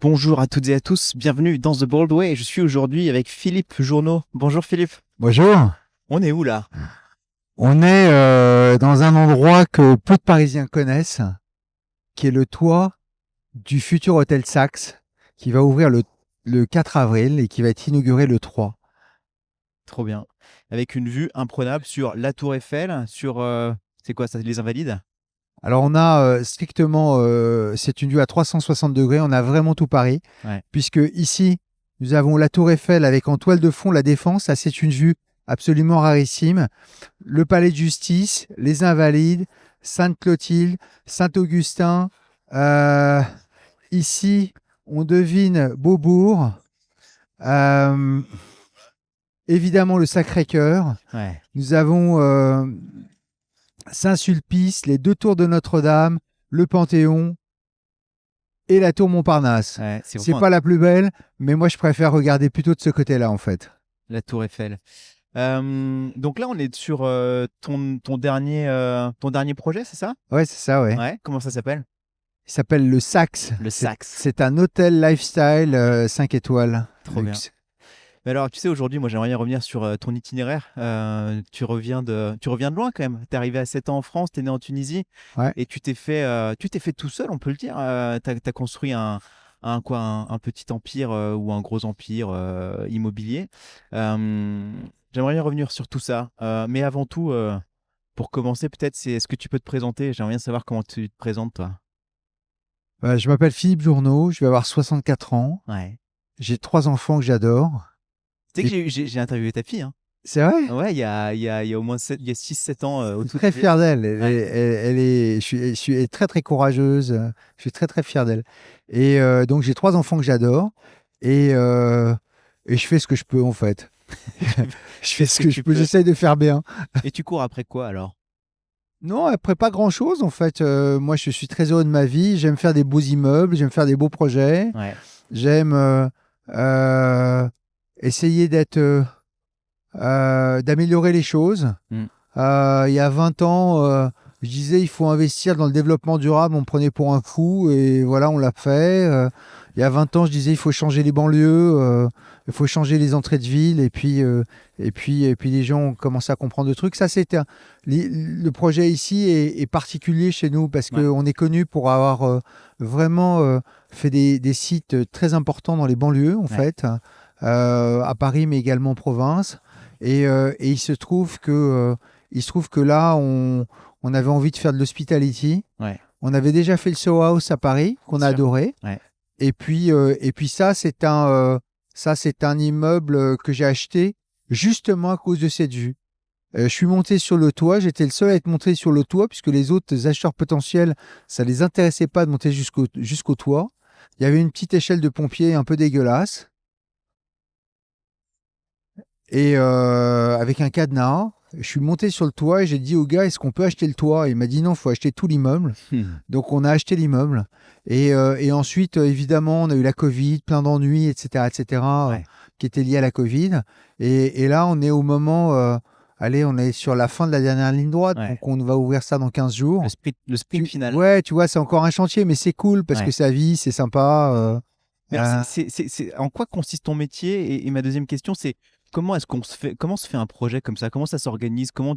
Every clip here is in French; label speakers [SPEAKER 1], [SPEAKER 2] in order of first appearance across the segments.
[SPEAKER 1] Bonjour à toutes et à tous, bienvenue dans The Bold Way. Je suis aujourd'hui avec Philippe Journeau. Bonjour Philippe.
[SPEAKER 2] Bonjour.
[SPEAKER 1] On est où là?
[SPEAKER 2] On est dans un endroit que peu de Parisiens connaissent, qui est le toit du futur hôtel Saks, qui va ouvrir le 4 avril et qui va être inauguré le 3.
[SPEAKER 1] Trop bien. Avec une vue imprenable sur la Tour Eiffel, sur c'est quoi ça, les Invalides?
[SPEAKER 2] Alors on a strictement, c'est une vue à 360 degrés, on a vraiment tout Paris,
[SPEAKER 1] Ouais,
[SPEAKER 2] puisque ici, nous avons la Tour Eiffel avec en toile de fond la Défense, ça c'est une vue absolument rarissime, le Palais de Justice, les Invalides, Sainte-Clotilde, Saint-Augustin, euh, ici on devine Beaubourg, euh, évidemment le Sacré-Cœur,
[SPEAKER 1] ouais,
[SPEAKER 2] nous avons Saint-Sulpice, les deux tours de Notre-Dame, le Panthéon, et la tour Montparnasse.
[SPEAKER 1] ouais, c'est
[SPEAKER 2] C'est
[SPEAKER 1] vraiment
[SPEAKER 2] pas la plus belle, mais moi je préfère regarder plutôt de ce côté-là en fait.
[SPEAKER 1] la Tour Eiffel. Donc là, on est sur ton dernier projet, c'est ça?
[SPEAKER 2] Ouais, c'est ça, ouais.
[SPEAKER 1] Ouais, comment ça s'appelle?
[SPEAKER 2] Il s'appelle le Saxe.
[SPEAKER 1] Le Saxe.
[SPEAKER 2] C'est un hôtel lifestyle 5 étoiles,
[SPEAKER 1] Trop bien.
[SPEAKER 2] luxe.
[SPEAKER 1] Mais alors, tu sais, aujourd'hui, moi, j'aimerais bien revenir sur ton itinéraire. Tu reviens de loin quand même. T'es arrivé à 7 ans en France, t'es né en Tunisie
[SPEAKER 2] Ouais.
[SPEAKER 1] et tu t'es fait tout seul, on peut le dire. T'as construit un petit empire ou un gros empire immobilier. Euh, J'aimerais bien revenir sur tout ça. Mais avant tout, pour commencer, peut-être, est-ce que tu peux te présenter? J'aimerais bien savoir comment tu te présentes, toi.
[SPEAKER 2] Je m'appelle Philippe Journeau, je vais avoir 64 ans.
[SPEAKER 1] Ouais.
[SPEAKER 2] J'ai 3 enfants que j'adore.
[SPEAKER 1] Tu sais que
[SPEAKER 2] Et
[SPEAKER 1] j'ai interviewé ta fille, hein.
[SPEAKER 2] c'est vrai.
[SPEAKER 1] Ouais, il y a au moins il y a 6-7 ans,
[SPEAKER 2] Je
[SPEAKER 1] au
[SPEAKER 2] suis
[SPEAKER 1] tout
[SPEAKER 2] très
[SPEAKER 1] début.
[SPEAKER 2] fier d'elle.
[SPEAKER 1] Ouais.
[SPEAKER 2] Je suis très très courageuse. Je suis très très fier d'elle. Et donc j'ai 3 enfants que j'adore. Et, euh, et je fais ce que je peux en fait.
[SPEAKER 1] Tu
[SPEAKER 2] Je
[SPEAKER 1] fais
[SPEAKER 2] fais
[SPEAKER 1] ce
[SPEAKER 2] ce
[SPEAKER 1] que
[SPEAKER 2] que je
[SPEAKER 1] tu
[SPEAKER 2] peux.
[SPEAKER 1] peux.
[SPEAKER 2] J'essaye de faire bien.
[SPEAKER 1] Et tu cours après quoi alors?
[SPEAKER 2] Non, après pas grand-chose en fait. Moi, je suis très heureux de ma vie. J'aime faire des beaux immeubles, j'aime faire des beaux projets.
[SPEAKER 1] Ouais.
[SPEAKER 2] J'aime euh, essayer d'améliorer les choses.
[SPEAKER 1] Mm.
[SPEAKER 2] Il y a 20 ans, je disais il faut investir dans le développement durable. On me prenait pour un fou et voilà, on l'a fait. Il y a 20 ans, je disais il faut changer les banlieues, il faut changer les entrées de ville et puis les gens ont commencé à comprendre le truc. Ça, le projet ici est particulier chez nous parce
[SPEAKER 1] Ouais.
[SPEAKER 2] qu'on est connu pour avoir vraiment fait des sites très importants dans les banlieues en
[SPEAKER 1] Ouais.
[SPEAKER 2] fait, à Paris mais également en province. Et il se trouve que là, on avait envie de faire de l'hospitality.
[SPEAKER 1] Ouais.
[SPEAKER 2] On avait déjà fait le Soho House à Paris,
[SPEAKER 1] Bien
[SPEAKER 2] qu'on a
[SPEAKER 1] sûr.
[SPEAKER 2] adoré.
[SPEAKER 1] Ouais.
[SPEAKER 2] Et puis ça, c'est un immeuble que j'ai acheté justement à cause de cette vue. Je suis monté sur le toit, j'étais le seul à être monté sur le toit, puisque les autres acheteurs potentiels, ça les intéressait pas de monter jusqu'au toit. Il y avait une petite échelle de pompier un peu dégueulasse, et avec un cadenas. Je suis monté sur le toit et j'ai dit au gars, est-ce qu'on peut acheter le toit? Il m'a dit non, il faut acheter tout l'immeuble.
[SPEAKER 1] Hmm.
[SPEAKER 2] Donc on a acheté l'immeuble. Et ensuite, évidemment, on a eu la Covid, plein d'ennuis, etc.,
[SPEAKER 1] Ouais.
[SPEAKER 2] qui étaient liés à la Covid. Et là, on est au moment, allez, on est sur la fin de la dernière ligne droite,
[SPEAKER 1] Ouais.
[SPEAKER 2] donc on va ouvrir ça dans 15 jours.
[SPEAKER 1] Le sprint final.
[SPEAKER 2] Ouais, tu vois, c'est encore un chantier, mais c'est cool parce que
[SPEAKER 1] Ouais.
[SPEAKER 2] ça vit, c'est sympa.
[SPEAKER 1] Mais alors,
[SPEAKER 2] Euh,
[SPEAKER 1] en quoi consiste ton métier? Et ma deuxième question, c'est comment se fait un projet comme ça? Comment ça s'organise? Comment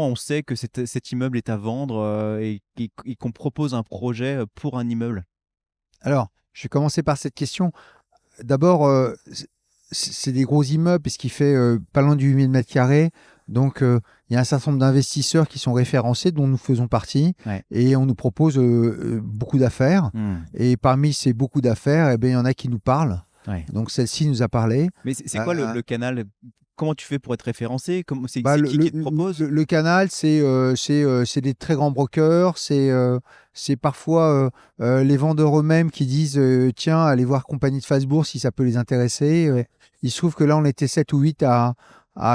[SPEAKER 1] on sait que cet immeuble est à vendre et qu'on propose un projet pour un immeuble?
[SPEAKER 2] alors, je vais commencer par cette question. D'abord, c'est des gros immeubles puisqu'il fait pas loin de 8000 mètres carrés. Donc, il y a un certain nombre d'investisseurs qui sont référencés, dont nous faisons partie,
[SPEAKER 1] Ouais.
[SPEAKER 2] et on nous propose beaucoup d'affaires.
[SPEAKER 1] Hmm.
[SPEAKER 2] Et parmi ces beaucoup d'affaires, eh bien, il y en a qui nous parlent.
[SPEAKER 1] Ouais.
[SPEAKER 2] Donc, celle-ci nous a parlé.
[SPEAKER 1] Mais c'est quoi
[SPEAKER 2] Euh,
[SPEAKER 1] le canal? Comment tu fais pour être référencé?
[SPEAKER 2] Bah,
[SPEAKER 1] C'est
[SPEAKER 2] le,
[SPEAKER 1] qui
[SPEAKER 2] le-
[SPEAKER 1] te propose?
[SPEAKER 2] le canal, c'est des très grands brokers, c'est parfois les vendeurs eux-mêmes qui disent tiens, allez voir Compagnie de Fasbourg si ça peut les intéresser. Il se trouve que là, on était 7 ou 8 à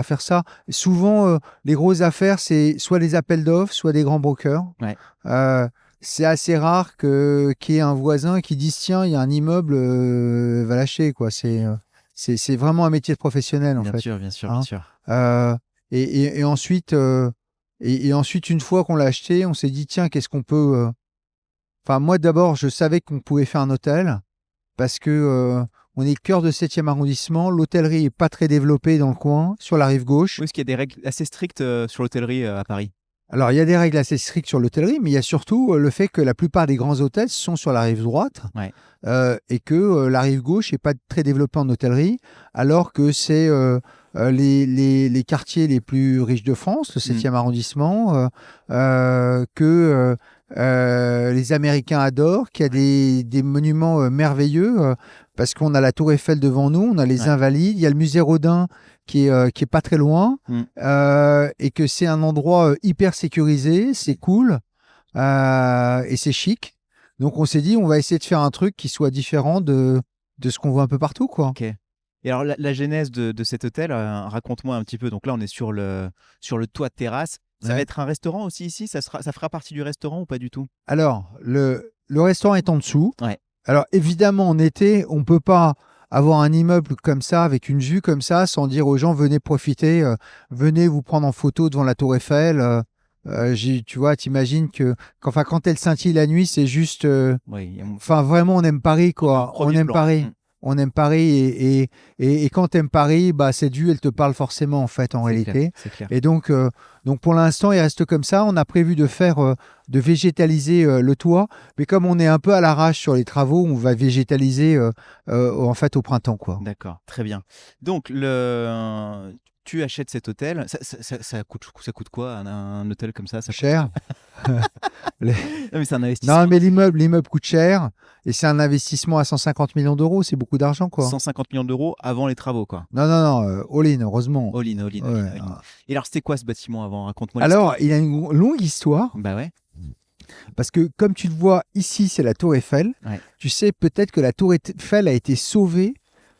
[SPEAKER 2] faire ça. Souvent, les grosses affaires, c'est soit des appels d'offres, soit des grands brokers.
[SPEAKER 1] Ouais.
[SPEAKER 2] Euh, c'est assez rare qu'il y ait un voisin qui dise tiens, il y a un immeuble, va lâcher, quoi. C'est vraiment un métier de professionnel, en
[SPEAKER 1] Bien
[SPEAKER 2] fait.
[SPEAKER 1] sûr, bien sûr, bien
[SPEAKER 2] Hein.
[SPEAKER 1] sûr.
[SPEAKER 2] Euh, et ensuite, une fois qu'on l'a acheté, on s'est dit, tiens, qu'est-ce qu'on peut. Enfin, moi, d'abord, je savais qu'on pouvait faire un hôtel parce que on est cœur de 7e arrondissement. L'hôtellerie est pas très développée dans le coin, sur la rive gauche.
[SPEAKER 1] Oui, parce qu'il y a des règles assez strictes sur l'hôtellerie à Paris.
[SPEAKER 2] Alors, il y a des règles assez strictes sur l'hôtellerie, mais il y a surtout le fait que la plupart des grands hôtels sont sur la rive droite
[SPEAKER 1] Ouais.
[SPEAKER 2] et que la rive gauche n'est pas très développée en hôtellerie, alors que c'est les quartiers les plus riches de France, le 7e arrondissement, que les Américains adorent, qu'il y a des monuments merveilleux, parce qu'on a la Tour Eiffel devant nous, on a les Invalides, il y a le musée Rodin qui est pas très loin, et que c'est un endroit hyper sécurisé, c'est cool, et c'est chic. Donc on s'est dit, on va essayer de faire un truc qui soit différent de ce qu'on voit un peu partout, quoi.
[SPEAKER 1] Ok. Et alors, la genèse de cet hôtel, raconte-moi un petit peu. Donc là, on est sur le toit de terrasse. Ça va être un restaurant aussi ici? Ça fera partie du restaurant ou pas du tout?
[SPEAKER 2] Alors, le restaurant est en dessous.
[SPEAKER 1] Ouais.
[SPEAKER 2] Alors, évidemment, en été, on ne peut pas avoir un immeuble comme ça, avec une vue comme ça, sans dire aux gens, venez profiter, venez vous prendre en photo devant la Tour Eiffel. Tu vois, t'imagines que quand elle scintille la nuit, c'est juste...
[SPEAKER 1] Oui,
[SPEAKER 2] Enfin, vraiment, on aime Paris, quoi. On aime
[SPEAKER 1] plan.
[SPEAKER 2] Paris. On aime Paris et quand tu aimes Paris, bah, cette vue, elle te parle forcément, en fait, en réalité.
[SPEAKER 1] C'est clair.
[SPEAKER 2] Et donc pour l'instant, il reste comme ça. On a prévu de végétaliser le toit, mais comme on est un peu à l'arrache sur les travaux, on va végétaliser en fait au printemps, quoi.
[SPEAKER 1] D'accord, très bien. Donc, tu achètes cet hôtel. Ça coûte quoi un hôtel comme ça?
[SPEAKER 2] Cher.
[SPEAKER 1] Non, mais c'est un investissement.
[SPEAKER 2] Non, mais l'immeuble coûte cher et c'est un investissement à 150 millions d'euros. C'est beaucoup d'argent, quoi.
[SPEAKER 1] 150 millions d'euros avant les travaux, quoi.
[SPEAKER 2] Non, all-in, heureusement.
[SPEAKER 1] All in.
[SPEAKER 2] Ouais.
[SPEAKER 1] Et alors, c'était quoi ce bâtiment avant? Raconte-moi
[SPEAKER 2] Alors,
[SPEAKER 1] l'histoire.
[SPEAKER 2] il a une longue histoire.
[SPEAKER 1] Bah ouais.
[SPEAKER 2] Parce que, comme tu le vois, ici, c'est la Tour Eiffel.
[SPEAKER 1] Ouais.
[SPEAKER 2] Tu sais peut-être que la Tour Eiffel a été sauvée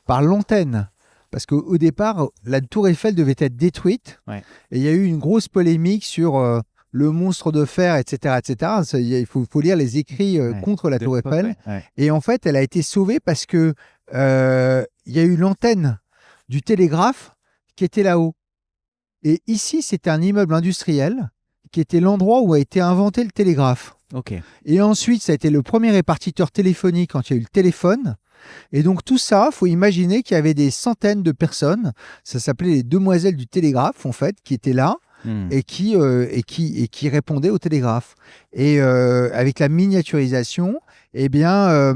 [SPEAKER 2] par l'antenne. Parce qu'au départ, la Tour Eiffel devait être détruite.
[SPEAKER 1] Ouais.
[SPEAKER 2] Et il y a eu une grosse polémique sur le monstre de fer, etc. etc. Il faut lire les écrits contre la Tour Eiffel.
[SPEAKER 1] Ouais.
[SPEAKER 2] Et en fait, elle a été sauvée parce que il y a eu l'antenne du télégraphe qui était là-haut. Et ici, c'était un immeuble industriel qui était l'endroit où a été inventé le télégraphe.
[SPEAKER 1] Ok.
[SPEAKER 2] Et ensuite, ça a été le premier répartiteur téléphonique quand il y a eu le téléphone. Et donc tout ça, faut imaginer qu'il y avait des centaines de personnes, ça s'appelait les demoiselles du télégraphe en fait, qui étaient là et qui répondaient au télégraphe. Et avec la miniaturisation, eh bien,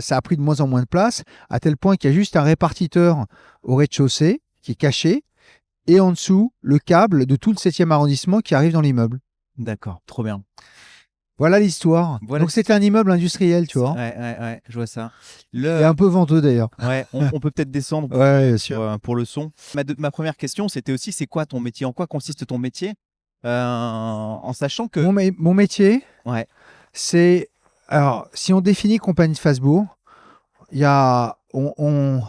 [SPEAKER 2] ça a pris de moins en moins de place, à tel point qu'il y a juste un répartiteur au rez-de-chaussée qui est caché, et en dessous, le câble de tout le 7e arrondissement qui arrive dans l'immeuble.
[SPEAKER 1] D'accord, trop bien.
[SPEAKER 2] Voilà l'histoire. Donc c'était un immeuble industriel, tu vois.
[SPEAKER 1] Ouais, je vois ça.
[SPEAKER 2] Et un peu venteux d'ailleurs.
[SPEAKER 1] Ouais, on peut peut-être descendre pour le son. Ma première question, c'était aussi, c'est quoi ton métier? En quoi consiste ton métier? En sachant que...
[SPEAKER 2] Mon métier,
[SPEAKER 1] ouais.
[SPEAKER 2] c'est... Alors, si on définit Compagnie de Fasbourg, on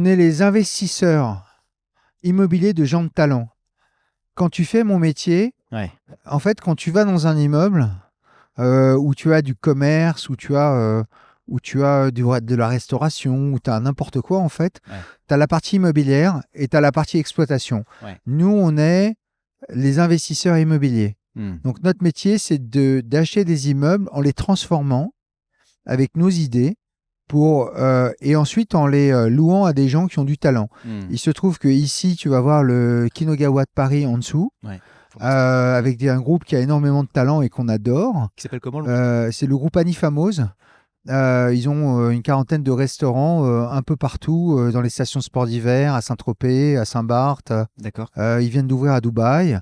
[SPEAKER 2] est les investisseurs immobiliers de gens de talent. Quand tu fais mon métier, en fait, quand tu vas dans un immeuble où tu as du commerce, où tu as de la restauration, où tu as n'importe quoi, en fait, tu as la partie immobilière et tu as la partie exploitation. Nous, on est les investisseurs immobiliers. Donc, notre métier, c'est d'acheter des immeubles en les transformant avec nos idées et ensuite en les louant à des gens qui ont du talent. Il se trouve que ici, tu vas voir le Kinogawa de Paris en dessous, avec un groupe qui a énormément de talent et qu'on adore.
[SPEAKER 1] Qui s'appelle comment
[SPEAKER 2] c'est le groupe Anifamos. Ils ont une quarantaine de restaurants un peu partout, dans les stations de sport d'hiver, à Saint-Tropez, à Saint-Barth.
[SPEAKER 1] D'accord.
[SPEAKER 2] Ils viennent d'ouvrir à Dubaï.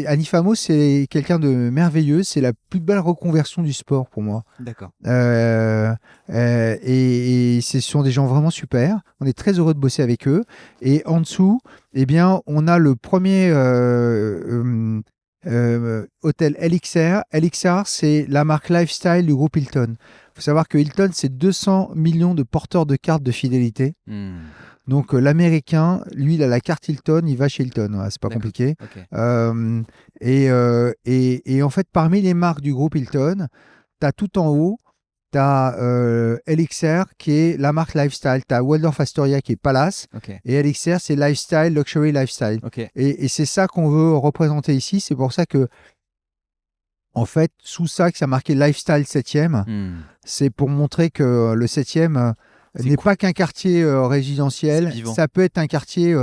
[SPEAKER 2] Anifamos, c'est quelqu'un de merveilleux. C'est la plus belle reconversion du sport pour moi.
[SPEAKER 1] D'accord.
[SPEAKER 2] Et ce sont des gens vraiment super. On est très heureux de bosser avec eux. Et en dessous, eh bien, on a le premier hôtel LXR. LXR, c'est la marque lifestyle du groupe Hilton. Il faut savoir que Hilton, c'est 200 millions de porteurs de cartes de fidélité. Donc l'américain, lui, il a la carte Hilton, il va chez Hilton. Voilà, c'est pas compliqué.
[SPEAKER 1] Okay.
[SPEAKER 2] Et en fait, parmi les marques du groupe Hilton, tu as tout en haut, tu as LXR qui est la marque lifestyle. Tu as Waldorf Astoria qui est Palace. Et LXR, c'est lifestyle, luxury lifestyle. Et c'est ça qu'on veut représenter ici. C'est pour ça que En fait, sous ça, que ça marquait Lifestyle 7e,
[SPEAKER 1] Hmm.
[SPEAKER 2] c'est pour montrer que le 7e
[SPEAKER 1] C'est
[SPEAKER 2] n'est
[SPEAKER 1] cool.
[SPEAKER 2] pas qu'un quartier
[SPEAKER 1] C'est
[SPEAKER 2] résidentiel,
[SPEAKER 1] vivant.
[SPEAKER 2] ça peut être un quartier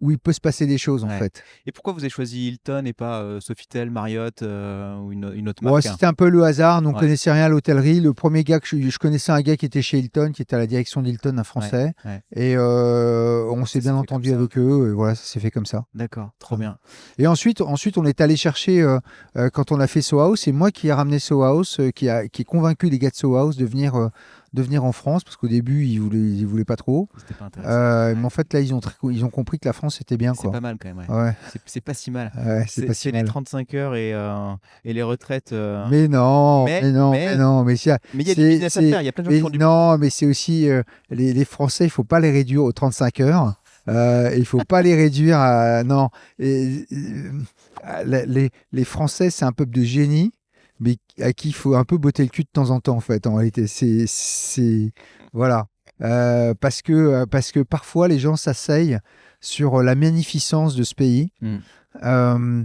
[SPEAKER 2] où il peut se passer des choses, en
[SPEAKER 1] Ouais.
[SPEAKER 2] fait.
[SPEAKER 1] Et pourquoi vous avez choisi Hilton et pas Sofitel, Marriott ou une autre
[SPEAKER 2] Bon,
[SPEAKER 1] marque?
[SPEAKER 2] c'était un peu le hasard, nous on
[SPEAKER 1] Ouais,
[SPEAKER 2] connaissait rien à l'hôtellerie. Le premier gars que je connaissais un gars qui était chez Hilton, qui était à la direction d'Hilton, un
[SPEAKER 1] ouais,
[SPEAKER 2] Français,
[SPEAKER 1] ouais.
[SPEAKER 2] et on s'est
[SPEAKER 1] Ça s'est
[SPEAKER 2] bien
[SPEAKER 1] fait comme
[SPEAKER 2] entendu
[SPEAKER 1] ça.
[SPEAKER 2] avec eux, et voilà, ça s'est fait comme ça.
[SPEAKER 1] D'accord, trop bien.
[SPEAKER 2] Et ensuite, on est allé chercher, quand on a fait Soho House, c'est moi qui ai ramené Soho House, qui ai convaincu les gars de Soho House de venir en France, parce qu'au début, ils voulaient pas trop.
[SPEAKER 1] C'était pas intéressant.
[SPEAKER 2] Mais
[SPEAKER 1] Ouais.
[SPEAKER 2] en fait, là, ils ont compris que la France, c'était bien,
[SPEAKER 1] C'est
[SPEAKER 2] quoi.
[SPEAKER 1] pas mal quand même, ouais.
[SPEAKER 2] Ouais,
[SPEAKER 1] C'est pas si mal.
[SPEAKER 2] ouais, c'est pas si
[SPEAKER 1] C'est les
[SPEAKER 2] mal.
[SPEAKER 1] 35 heures et les retraites.
[SPEAKER 2] Mais non,
[SPEAKER 1] Mais,
[SPEAKER 2] mais non, mais
[SPEAKER 1] mais,
[SPEAKER 2] non,
[SPEAKER 1] mais il y a du business à faire. Il y a plein de gens qui
[SPEAKER 2] mais
[SPEAKER 1] font du.
[SPEAKER 2] non, mais c'est aussi les Français, il faut pas les réduire aux 35 heures. Il faut pas les réduire à non. Les Français, c'est un peuple de génie, mais à qui il faut un peu botter le cul de temps en temps, en fait. En réalité, voilà. Parce que parfois les gens s'asseyent sur la magnificence de ce pays.
[SPEAKER 1] Hmm,
[SPEAKER 2] Euh,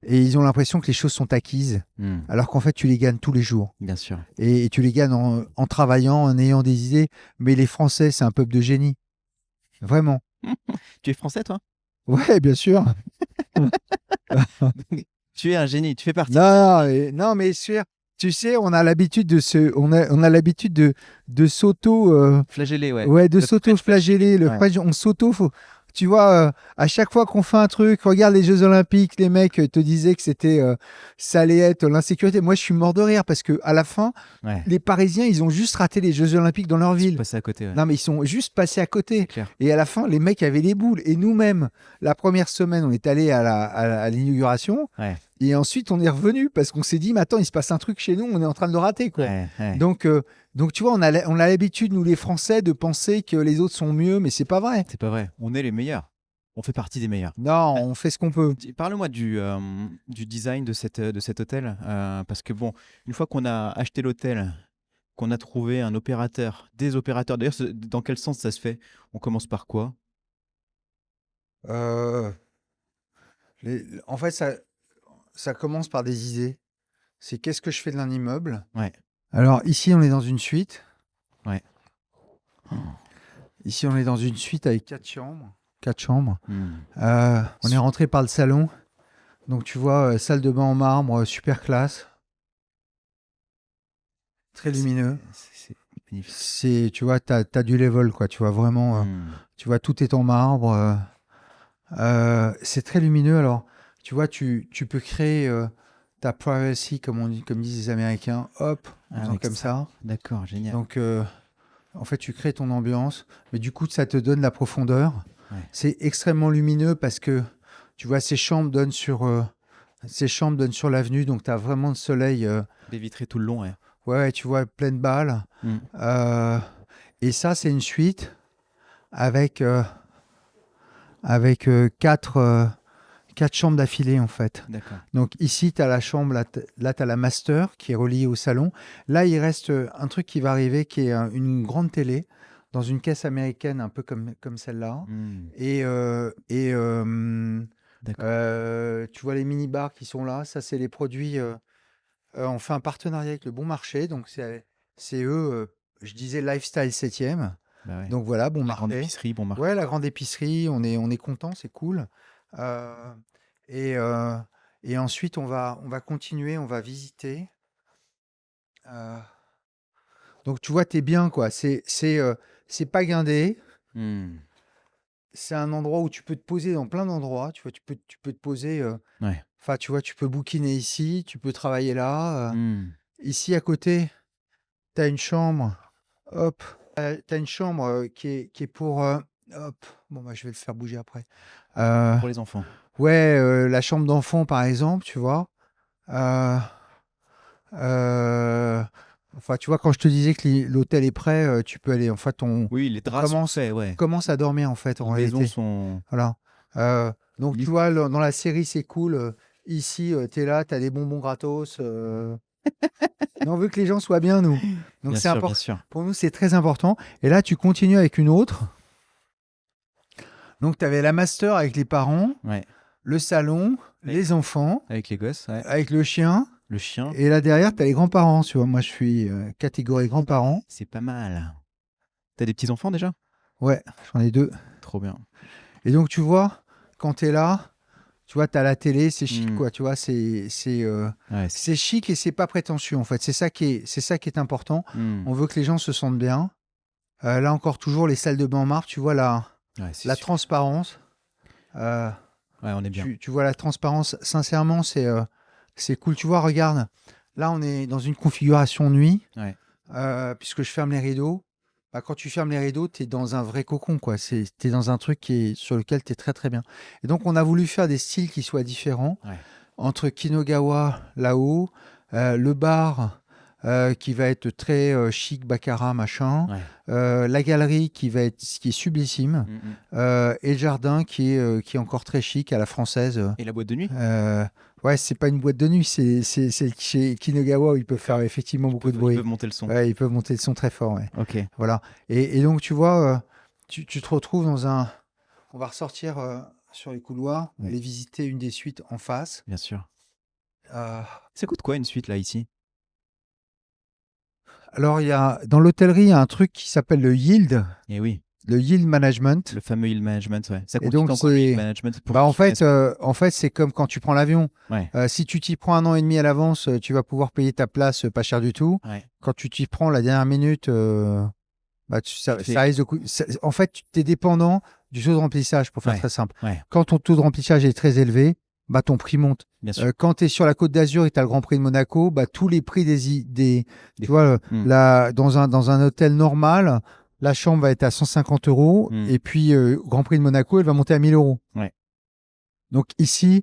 [SPEAKER 2] et ils ont l'impression que les choses sont acquises,
[SPEAKER 1] hmm,
[SPEAKER 2] alors qu'en fait, tu les gagnes tous les jours.
[SPEAKER 1] bien sûr.
[SPEAKER 2] Et tu les gagnes en travaillant, en ayant des idées. Mais les Français, c'est un peuple de génie. Vraiment.
[SPEAKER 1] Tu es français, toi?
[SPEAKER 2] Ouais, bien sûr.
[SPEAKER 1] Tu es un génie. Tu fais partie.
[SPEAKER 2] Non, mais sûr. Tu sais, on a l'habitude on a l'habitude de s'auto,
[SPEAKER 1] Flagellé, ouais.
[SPEAKER 2] ouais, de
[SPEAKER 1] Le French
[SPEAKER 2] s'auto-flageller.
[SPEAKER 1] flageller. Ouais.
[SPEAKER 2] On tu vois, à chaque fois qu'on fait un truc, regarde les Jeux Olympiques, les mecs te disaient que ça allait être l'insécurité. Moi, je suis mort de rire parce que à la fin,
[SPEAKER 1] Ouais.
[SPEAKER 2] les Parisiens, ils ont juste raté les Jeux Olympiques dans leur
[SPEAKER 1] Ils sont
[SPEAKER 2] ville.
[SPEAKER 1] passés à côté, ouais.
[SPEAKER 2] Non, mais ils sont juste passés à
[SPEAKER 1] C'est
[SPEAKER 2] côté.
[SPEAKER 1] clair.
[SPEAKER 2] Et à la fin, les mecs avaient les boules. Et nous-mêmes, la première semaine, on est allé à l'inauguration.
[SPEAKER 1] Ouais.
[SPEAKER 2] Et ensuite, on est revenu parce qu'on s'est dit, mais attends, il se passe un truc chez nous, on est en train de le rater, quoi.
[SPEAKER 1] Ouais, ouais.
[SPEAKER 2] Donc, tu vois, on a l'habitude, nous les Français, de penser que les autres sont mieux, mais c'est pas vrai.
[SPEAKER 1] C'est pas vrai. On est les meilleurs. On fait partie des meilleurs.
[SPEAKER 2] Non, on fait ce qu'on peut.
[SPEAKER 1] Parle-moi du design de cet hôtel. Parce que bon, une fois qu'on a acheté l'hôtel, qu'on a trouvé un opérateur, des opérateurs, d'ailleurs, dans quel sens ça se fait? On commence par quoi?
[SPEAKER 2] Euh, En fait, ça commence par des idées. C'est qu'est-ce que je fais d'un immeuble?
[SPEAKER 1] Ouais,
[SPEAKER 2] Alors, ici, on est dans une suite.
[SPEAKER 1] ouais.
[SPEAKER 2] Ici, on est dans une suite avec 4 chambres. 4 chambres.
[SPEAKER 1] Hmm.
[SPEAKER 2] On est rentré par le salon. Donc, tu vois, salle de bain en marbre, super classe. Très lumineux.
[SPEAKER 1] C'est magnifique.
[SPEAKER 2] Tu vois, t'as du level, quoi. Tu vois vraiment,
[SPEAKER 1] Hmm.
[SPEAKER 2] tu vois, tout est en marbre. C'est très lumineux. Alors, tu vois, tu peux créer ta privacy, comme disent les Américains, hop, en faisant
[SPEAKER 1] Avec
[SPEAKER 2] comme ça.
[SPEAKER 1] D'accord, génial.
[SPEAKER 2] Donc, en fait, tu crées ton ambiance, mais du coup, ça te donne la profondeur.
[SPEAKER 1] Ouais.
[SPEAKER 2] C'est extrêmement lumineux parce que, tu vois, ces chambres donnent sur l'avenue, donc tu as vraiment le soleil.
[SPEAKER 1] Baie vitrée tout le long, ouais.
[SPEAKER 2] Ouais, tu vois, pleine balle.
[SPEAKER 1] Hmm.
[SPEAKER 2] Et ça, c'est une suite avec, quatre chambres d'affilée, en fait.
[SPEAKER 1] D'accord.
[SPEAKER 2] Donc ici, tu as la chambre, là, tu as la master qui est reliée au salon. Là, il reste un truc qui va arriver, qui est une grande télé dans une caisse américaine, un peu comme celle-là.
[SPEAKER 1] Hmm.
[SPEAKER 2] Et
[SPEAKER 1] D'accord.
[SPEAKER 2] tu vois les mini-bars qui sont là, ça, c'est les produits. On fait un partenariat avec le Bon Marché. Donc c'est eux, je disais Lifestyle 7e.
[SPEAKER 1] Bah ouais.
[SPEAKER 2] Donc voilà, Bon
[SPEAKER 1] La grande
[SPEAKER 2] Marché.
[SPEAKER 1] épicerie, bon marché.
[SPEAKER 2] Ouais, la grande épicerie, on est content, c'est cool. Euh, et, euh, et ensuite, on va continuer, on va visiter. Euh, donc, tu vois, t'es bien, quoi. C'est pas guindé.
[SPEAKER 1] Hmm.
[SPEAKER 2] C'est un endroit où tu peux te poser dans plein d'endroits. Tu vois, tu peux te poser.
[SPEAKER 1] Ouais.
[SPEAKER 2] Enfin, tu vois, tu peux bouquiner ici, tu peux travailler là.
[SPEAKER 1] Hmm.
[SPEAKER 2] Ici, à côté, t'as une chambre. Hop. T'as une chambre qui est pour. Hop. Bon, bah, je vais le faire bouger après.
[SPEAKER 1] Pour les enfants.
[SPEAKER 2] Ouais, la chambre d'enfant, par exemple, tu vois. Euh, enfin, tu vois, quand je te disais que l'hôtel est prêt, tu peux aller. En fait,
[SPEAKER 1] Oui, les
[SPEAKER 2] on
[SPEAKER 1] draps sont
[SPEAKER 2] commence,
[SPEAKER 1] faits, ouais.
[SPEAKER 2] commence à dormir, en fait, en
[SPEAKER 1] Les maisons
[SPEAKER 2] réalité.
[SPEAKER 1] sont.
[SPEAKER 2] Voilà. Donc, tu vois, dans la série, c'est cool. Ici, tu es là, tu as des bonbons gratos. Mais on veut que les gens soient bien, nous. Donc,
[SPEAKER 1] Bien
[SPEAKER 2] c'est
[SPEAKER 1] sûr, bien
[SPEAKER 2] important.
[SPEAKER 1] sûr.
[SPEAKER 2] Pour nous, c'est très important. Et là, tu continues avec une autre. Donc, tu avais la master avec les parents,
[SPEAKER 1] Ouais.
[SPEAKER 2] le salon,
[SPEAKER 1] Ouais.
[SPEAKER 2] les enfants,
[SPEAKER 1] Avec les gosses, ouais.
[SPEAKER 2] avec le chien.
[SPEAKER 1] Le chien,
[SPEAKER 2] Et là derrière, tu as les grands-parents. Tu vois, moi, je suis catégorie grands-parents.
[SPEAKER 1] c'est pas mal. T'as des petits-enfants déjà?
[SPEAKER 2] Ouais, j'en ai 2.
[SPEAKER 1] Trop bien.
[SPEAKER 2] Et donc, tu vois, quand tu es là, tu vois, tu as la télé, c'est chic,
[SPEAKER 1] Hmm.
[SPEAKER 2] quoi. Tu vois,
[SPEAKER 1] Ouais,
[SPEAKER 2] c'est chic et c'est pas prétentieux, en fait. C'est ça qui est important.
[SPEAKER 1] hmm.
[SPEAKER 2] On veut que les gens se sentent bien. Là encore, toujours les salles de bain en marbre, tu vois
[SPEAKER 1] Ouais, c'est
[SPEAKER 2] la
[SPEAKER 1] super.
[SPEAKER 2] transparence. Euh,
[SPEAKER 1] Ouais, on est bien.
[SPEAKER 2] tu vois la transparence. Sincèrement, c'est cool. Tu vois, regarde, là, on est dans une configuration nuit,
[SPEAKER 1] Ouais.
[SPEAKER 2] puisque je ferme les rideaux. Bah, quand tu fermes les rideaux, tu es dans un vrai cocon, quoi. Tu es dans un truc sur lequel tu es très très bien. Et donc, on a voulu faire des styles qui soient différents
[SPEAKER 1] Ouais.
[SPEAKER 2] entre Kinogawa là-haut, le bar qui va être très chic, baccarat, machin,
[SPEAKER 1] Ouais.
[SPEAKER 2] la galerie qui est sublissime,
[SPEAKER 1] Hmm, hmm.
[SPEAKER 2] et le jardin qui est encore très chic à la française.
[SPEAKER 1] Et la boîte de nuit?
[SPEAKER 2] Euh, ouais, c'est pas une boîte de nuit, c'est chez Kinogawa où ils peuvent faire effectivement beaucoup de
[SPEAKER 1] Ils
[SPEAKER 2] bruit.
[SPEAKER 1] peuvent monter le son.
[SPEAKER 2] Ouais, ils peuvent monter le son très fort, ouais.
[SPEAKER 1] Ok.
[SPEAKER 2] Voilà. Et donc, tu vois, tu te retrouves dans un. On va ressortir sur les couloirs,
[SPEAKER 1] Ouais.
[SPEAKER 2] aller visiter une des suites en face.
[SPEAKER 1] Bien sûr.
[SPEAKER 2] Euh,
[SPEAKER 1] Ça coûte quoi une suite là ici?
[SPEAKER 2] alors, dans l'hôtellerie, il y a un truc qui s'appelle
[SPEAKER 1] Eh oui,
[SPEAKER 2] le yield management.
[SPEAKER 1] le fameux yield management, ouais. Ça
[SPEAKER 2] Et
[SPEAKER 1] consiste
[SPEAKER 2] donc,
[SPEAKER 1] en quoi le yield management pour
[SPEAKER 2] bah,
[SPEAKER 1] ceux qui connaissent pas?
[SPEAKER 2] en fait, c'est comme quand tu prends l'avion.
[SPEAKER 1] Ouais,
[SPEAKER 2] Si tu t'y prends un an et demi à l'avance, tu vas pouvoir payer ta place pas cher du tout.
[SPEAKER 1] ouais.
[SPEAKER 2] Quand tu t'y prends la dernière minute, bah,
[SPEAKER 1] Tu te
[SPEAKER 2] ça
[SPEAKER 1] fais.
[SPEAKER 2] risque de en fait, tu es dépendant du taux de remplissage, pour faire
[SPEAKER 1] Ouais,
[SPEAKER 2] très simple.
[SPEAKER 1] ouais,
[SPEAKER 2] Quand ton taux de remplissage est très élevé, bah, ton prix monte.
[SPEAKER 1] bien sûr.
[SPEAKER 2] Quand tu es sur la Côte d'Azur et tu as le Grand Prix de Monaco, bah, tous les prix
[SPEAKER 1] Des-
[SPEAKER 2] tu vois,
[SPEAKER 1] Hmm,
[SPEAKER 2] dans un hôtel normal, la chambre va être à 150 euros
[SPEAKER 1] hmm.
[SPEAKER 2] et puis Grand Prix de Monaco, elle va monter à 1000 euros.
[SPEAKER 1] Ouais,
[SPEAKER 2] Donc ici,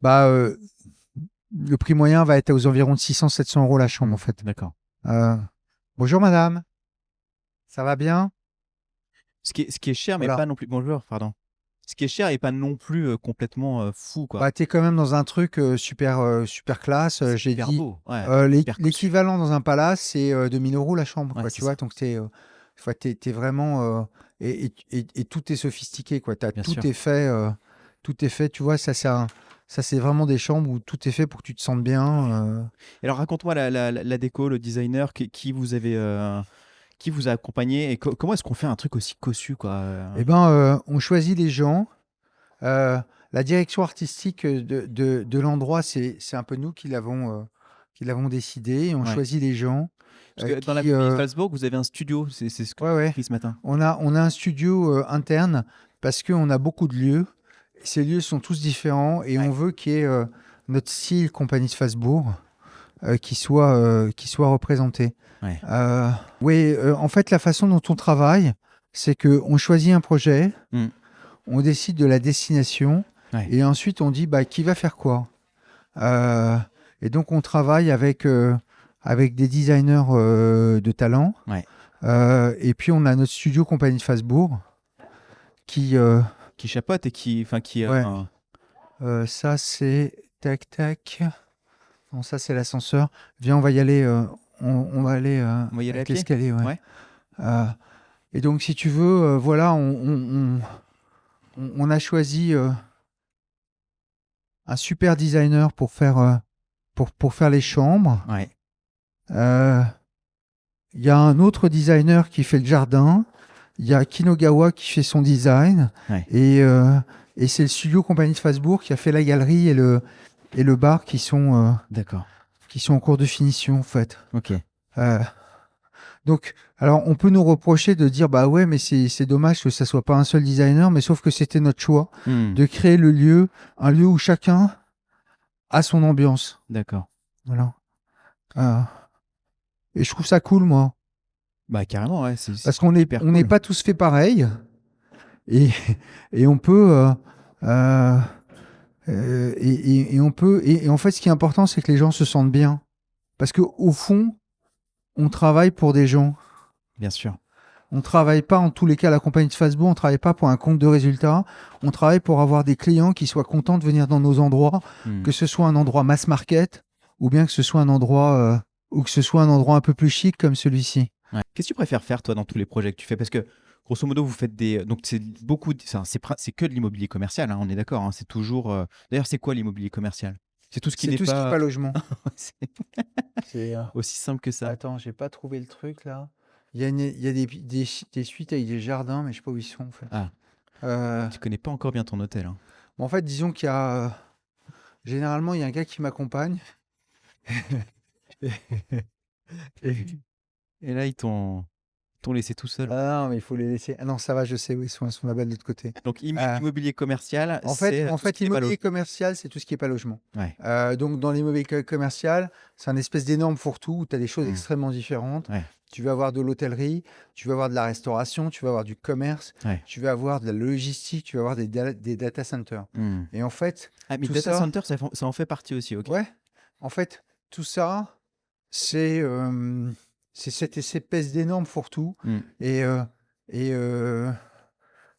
[SPEAKER 2] bah, le prix moyen va être aux environs de 600-700 euros la chambre,
[SPEAKER 1] hmm.
[SPEAKER 2] en fait.
[SPEAKER 1] D'accord.
[SPEAKER 2] Euh, Bonjour madame, ça va bien?
[SPEAKER 1] Ce qui est cher, mais
[SPEAKER 2] Voilà.
[SPEAKER 1] pas non plus. Bonjour, pardon. Ce qui est cher et pas non plus complètement fou, quoi.
[SPEAKER 2] Bah, tu es quand même dans un truc super classe.
[SPEAKER 1] C'est
[SPEAKER 2] J'ai
[SPEAKER 1] hyper
[SPEAKER 2] dit,
[SPEAKER 1] beau, ouais, hyper cossu.
[SPEAKER 2] l'équivalent dans un palace, c'est 2000 euros la chambre,
[SPEAKER 1] Ouais,
[SPEAKER 2] quoi,
[SPEAKER 1] c'est
[SPEAKER 2] tu vois.
[SPEAKER 1] ça,
[SPEAKER 2] Donc, t'es vraiment. Et tout est sophistiqué, quoi.
[SPEAKER 1] bien sûr.
[SPEAKER 2] Tout est fait, tu vois. Ça, c'est vraiment des chambres où tout est fait pour que tu te sentes bien.
[SPEAKER 1] Et alors, raconte-moi la déco, le designer, qui vous a accompagné et comment est-ce qu'on fait un truc aussi cossu, quoi.
[SPEAKER 2] Eh ben, on choisit les gens. Euh, la direction artistique de l'endroit, c'est un peu nous qui l'avons décidé. Et on
[SPEAKER 1] Ouais.
[SPEAKER 2] choisit les gens
[SPEAKER 1] Parce que dans la
[SPEAKER 2] qui.
[SPEAKER 1] commune de Salzbourg, vous avez un studio, c'est ce que
[SPEAKER 2] Ouais,
[SPEAKER 1] j'ai
[SPEAKER 2] ouais.
[SPEAKER 1] compris ce matin.
[SPEAKER 2] On a un studio interne parce qu'on a beaucoup de lieux. Ces lieux sont tous différents et
[SPEAKER 1] Ouais.
[SPEAKER 2] on veut qu'il y ait notre style compagnie de Fasbourg qui soit représenté.
[SPEAKER 1] Ouais.
[SPEAKER 2] Oui, en fait, la façon dont on travaille, c'est qu'on choisit un projet,
[SPEAKER 1] Hmm.
[SPEAKER 2] on décide de la destination
[SPEAKER 1] Ouais.
[SPEAKER 2] et ensuite on dit bah, qui va faire quoi. Euh, et donc on travaille avec des designers de talent.
[SPEAKER 1] Ouais.
[SPEAKER 2] Et puis on a notre studio compagnie de Fasbourg qui,
[SPEAKER 1] Qui chapote et qui
[SPEAKER 2] ouais, ça c'est tac tac. Non, ça c'est l'ascenseur. Viens, on va y aller. On va aller
[SPEAKER 1] on va y aller à
[SPEAKER 2] avec
[SPEAKER 1] pied.
[SPEAKER 2] l'escalier, ouais.
[SPEAKER 1] Ouais.
[SPEAKER 2] Euh, et donc si tu veux, voilà, on a choisi un super designer pour faire les chambres.
[SPEAKER 1] Ouais.
[SPEAKER 2] Euh, Il y a un autre designer qui fait le jardin. Il y a Kinogawa qui fait son design.
[SPEAKER 1] Ouais.
[SPEAKER 2] Et c'est le studio compagnie de Fasbourg qui a fait la galerie et le bar
[SPEAKER 1] D'accord.
[SPEAKER 2] qui sont en cours de finition, en fait.
[SPEAKER 1] Ok.
[SPEAKER 2] Euh, donc, alors, on peut nous reprocher de dire, bah ouais, mais c'est dommage que ça soit pas un seul designer, mais sauf que c'était notre choix
[SPEAKER 1] Hmm.
[SPEAKER 2] de créer un lieu où chacun a son ambiance.
[SPEAKER 1] D'accord.
[SPEAKER 2] Voilà. Euh, et je trouve ça cool, moi.
[SPEAKER 1] Bah carrément, ouais. C'est
[SPEAKER 2] Parce qu'on
[SPEAKER 1] hyper
[SPEAKER 2] n'est
[SPEAKER 1] cool.
[SPEAKER 2] pas tous fait pareil. Et, et on peut. Et on peut. Et en fait, ce qui est important, c'est que les gens se sentent bien. Parce qu'au fond, on travaille pour des gens.
[SPEAKER 1] Bien sûr.
[SPEAKER 2] On ne travaille pas, en tous les cas, la compagnie de Facebook, on ne travaille pas pour un compte de résultats. On travaille pour avoir des clients qui soient contents de venir dans nos endroits,
[SPEAKER 1] Hmm.
[SPEAKER 2] que ce soit un endroit mass market ou bien que ce soit un endroit un peu plus chic comme celui-ci.
[SPEAKER 1] Ouais. Qu'est-ce que tu préfères faire, toi, dans tous les projets que tu fais? Parce que, grosso modo, vous faites des. Donc, c'est beaucoup. C'est que de l'immobilier commercial, hein, on est d'accord, hein, c'est toujours. D'ailleurs, c'est quoi l'immobilier commercial? C'est tout ce qui
[SPEAKER 2] C'est
[SPEAKER 1] n'est
[SPEAKER 2] tout ce qui n'est
[SPEAKER 1] pas
[SPEAKER 2] pas logement.
[SPEAKER 1] c'est
[SPEAKER 2] C'est,
[SPEAKER 1] aussi simple que ça.
[SPEAKER 2] Attends, j'ai pas trouvé le truc là. Il y a des suites avec des jardins, mais je sais pas où ils sont en fait.
[SPEAKER 1] Ah,
[SPEAKER 2] Euh,
[SPEAKER 1] tu connais pas encore bien ton hôtel, hein.
[SPEAKER 2] bon, en fait, disons qu'il y a généralement il y a un gars qui m'accompagne. Et-
[SPEAKER 1] Et là, ils t'ont laissé tout seul.
[SPEAKER 2] Ah non, mais il faut les laisser. Ah non, ça va, je sais où ils sont là-bas de l'autre côté.
[SPEAKER 1] Donc
[SPEAKER 2] Euh,
[SPEAKER 1] immobilier commercial,
[SPEAKER 2] En fait,
[SPEAKER 1] c'est
[SPEAKER 2] en
[SPEAKER 1] tout ce
[SPEAKER 2] fait,
[SPEAKER 1] qui n'est pas
[SPEAKER 2] immobilier
[SPEAKER 1] logement.
[SPEAKER 2] commercial, c'est tout ce qui n'est pas logement.
[SPEAKER 1] Ouais.
[SPEAKER 2] Donc, dans l'immobilier commercial, c'est un espèce d'énorme fourre-tout où tu as des choses
[SPEAKER 1] Mmh.
[SPEAKER 2] extrêmement différentes.
[SPEAKER 1] Ouais.
[SPEAKER 2] Tu vas avoir de l'hôtellerie, tu vas avoir de la restauration, tu vas avoir du commerce,
[SPEAKER 1] Ouais.
[SPEAKER 2] tu vas avoir de la logistique, tu vas avoir des data centers.
[SPEAKER 1] Mmh.
[SPEAKER 2] Et en fait,
[SPEAKER 1] Ah, mais
[SPEAKER 2] tout
[SPEAKER 1] data
[SPEAKER 2] ça,
[SPEAKER 1] center, ça en fait partie aussi, ok.
[SPEAKER 2] ouais, en fait, tout ça, c'est cette espèce d'énorme fourre-tout
[SPEAKER 1] Mmh.
[SPEAKER 2] et, euh, et, euh,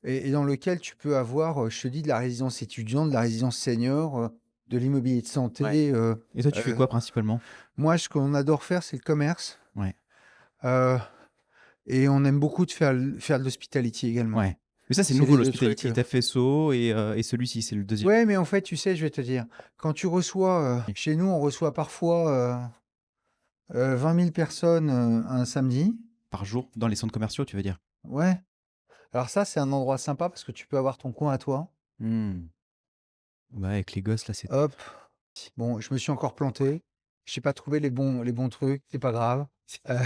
[SPEAKER 2] et dans lequel tu peux avoir, je te dis, de la résidence étudiante, de la résidence senior, de l'immobilier de
[SPEAKER 1] Ouais.
[SPEAKER 2] santé.
[SPEAKER 1] Et toi, tu fais quoi principalement?
[SPEAKER 2] Moi, ce qu'on adore faire, c'est le commerce.
[SPEAKER 1] Ouais.
[SPEAKER 2] euh, et on aime beaucoup de faire de l'hospitality également.
[SPEAKER 1] Ouais. Mais ça, c'est
[SPEAKER 2] C'est
[SPEAKER 1] nouveau,
[SPEAKER 2] les deux
[SPEAKER 1] l'hospitality.
[SPEAKER 2] trucs.
[SPEAKER 1] T'as fait SO et celui-ci, c'est le deuxième.
[SPEAKER 2] Ouais, mais en fait, tu sais, je vais te dire, quand tu reçois, chez nous, on reçoit parfois 20 000 personnes un samedi.
[SPEAKER 1] Par jour, dans les centres commerciaux, tu veux dire?
[SPEAKER 2] Ouais. Alors ça, c'est un endroit sympa parce que tu peux avoir ton coin à toi.
[SPEAKER 1] Mmh. Ouais, avec les gosses, là, c'est...
[SPEAKER 2] Hop. Bon, je me suis encore planté. Je n'ai pas trouvé les bons trucs. C'est pas grave. Euh,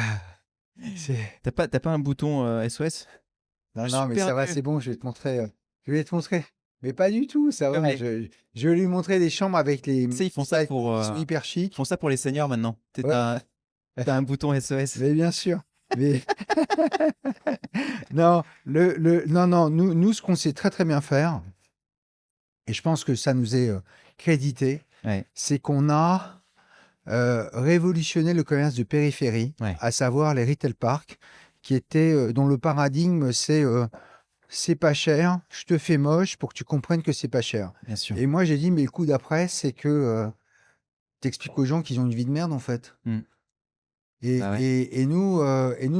[SPEAKER 2] c'est...
[SPEAKER 1] T'as pas un bouton SOS?
[SPEAKER 2] Non,
[SPEAKER 1] Je suis
[SPEAKER 2] non, mais ça va,
[SPEAKER 1] perdu.
[SPEAKER 2] c'est bon. Je vais te montrer. Je vais te montrer. Mais pas du tout, ça
[SPEAKER 1] Comme
[SPEAKER 2] va.
[SPEAKER 1] les...
[SPEAKER 2] Je vais lui montrer des chambres avec les...
[SPEAKER 1] Tu sais, ils font
[SPEAKER 2] Tu
[SPEAKER 1] ça
[SPEAKER 2] sais,
[SPEAKER 1] pour,
[SPEAKER 2] ils sont hyper
[SPEAKER 1] ils
[SPEAKER 2] chics.
[SPEAKER 1] font ça pour les seniors maintenant.
[SPEAKER 2] Ouais.
[SPEAKER 1] T'as un bouton SOS.
[SPEAKER 2] Mais bien sûr. Mais non, non, non. Nous, ce qu'on sait très très bien faire, et je pense que ça nous est crédité,
[SPEAKER 1] Ouais.
[SPEAKER 2] c'est qu'on a révolutionné le commerce de périphérie,
[SPEAKER 1] Ouais.
[SPEAKER 2] à savoir les retail parks, qui étaient dont le paradigme c'est pas cher, je te fais moche pour que tu comprennes que c'est pas cher.
[SPEAKER 1] Bien sûr.
[SPEAKER 2] Et moi j'ai dit mais le coup d'après c'est que t'expliques aux gens qu'ils ont une vie de merde en fait.
[SPEAKER 1] Mmh. Bah ouais.
[SPEAKER 2] Et nous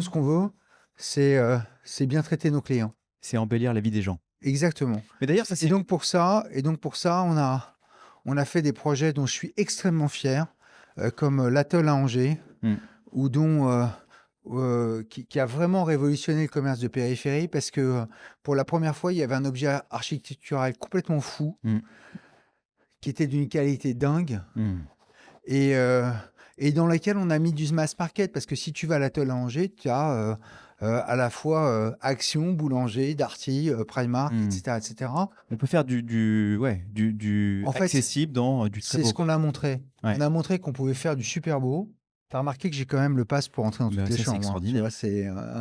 [SPEAKER 2] ce qu'on veut c'est bien traiter nos clients.
[SPEAKER 1] C'est embellir la vie des gens.
[SPEAKER 2] Exactement.
[SPEAKER 1] Mais d'ailleurs, ça,
[SPEAKER 2] Et
[SPEAKER 1] c'est...
[SPEAKER 2] donc pour ça, on a fait des projets dont je suis extrêmement fier, comme l'Atoll à Angers,
[SPEAKER 1] Mmh.
[SPEAKER 2] ou dont qui a vraiment révolutionné le commerce de périphérie parce que pour la première fois, il y avait un objet architectural complètement fou
[SPEAKER 1] Mmh.
[SPEAKER 2] qui était d'une qualité dingue
[SPEAKER 1] Mmh.
[SPEAKER 2] et, euh, et dans lequel on a mis du mass market parce que si tu vas à l'Atoll à Angers, tu as à la fois Action, Boulanger, Darty, Primark,
[SPEAKER 1] Mmh.
[SPEAKER 2] etc., etc.
[SPEAKER 1] On peut faire du
[SPEAKER 2] En fait,
[SPEAKER 1] accessible dans du très
[SPEAKER 2] c'est
[SPEAKER 1] beau.
[SPEAKER 2] ce qu'on a montré.
[SPEAKER 1] Ouais.
[SPEAKER 2] On a montré qu'on pouvait faire du super beau. Tu as remarqué que j'ai quand même le pass pour entrer dans toutes
[SPEAKER 1] Bah,
[SPEAKER 2] les
[SPEAKER 1] ça, c'est
[SPEAKER 2] chambres. Tu
[SPEAKER 1] extraordinaire.
[SPEAKER 2] vois,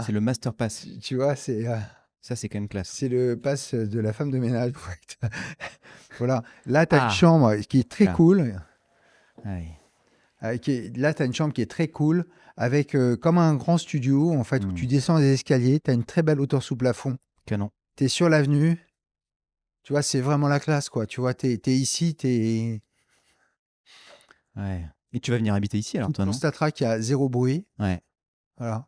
[SPEAKER 1] C'est le master pass.
[SPEAKER 2] tu vois,
[SPEAKER 1] Ça, c'est quand même classe.
[SPEAKER 2] c'est le pass de la femme de ménage. Voilà. Là, tu as une
[SPEAKER 1] Ah,
[SPEAKER 2] chambre qui est très
[SPEAKER 1] là.
[SPEAKER 2] cool.
[SPEAKER 1] Ouais.
[SPEAKER 2] Là, tu as une chambre qui est très cool avec comme un grand studio en fait où
[SPEAKER 1] Mmh.
[SPEAKER 2] tu descends les escaliers. Tu as une très belle hauteur sous plafond.
[SPEAKER 1] Canon.
[SPEAKER 2] Tu es sur l'avenue. Tu vois, c'est vraiment la classe, quoi. Tu vois, tu es ici,
[SPEAKER 1] Ouais. Et tu vas venir habiter ici, alors,
[SPEAKER 2] tu
[SPEAKER 1] toi, non?
[SPEAKER 2] constateras qu'il y a zéro bruit.
[SPEAKER 1] Ouais.
[SPEAKER 2] Voilà.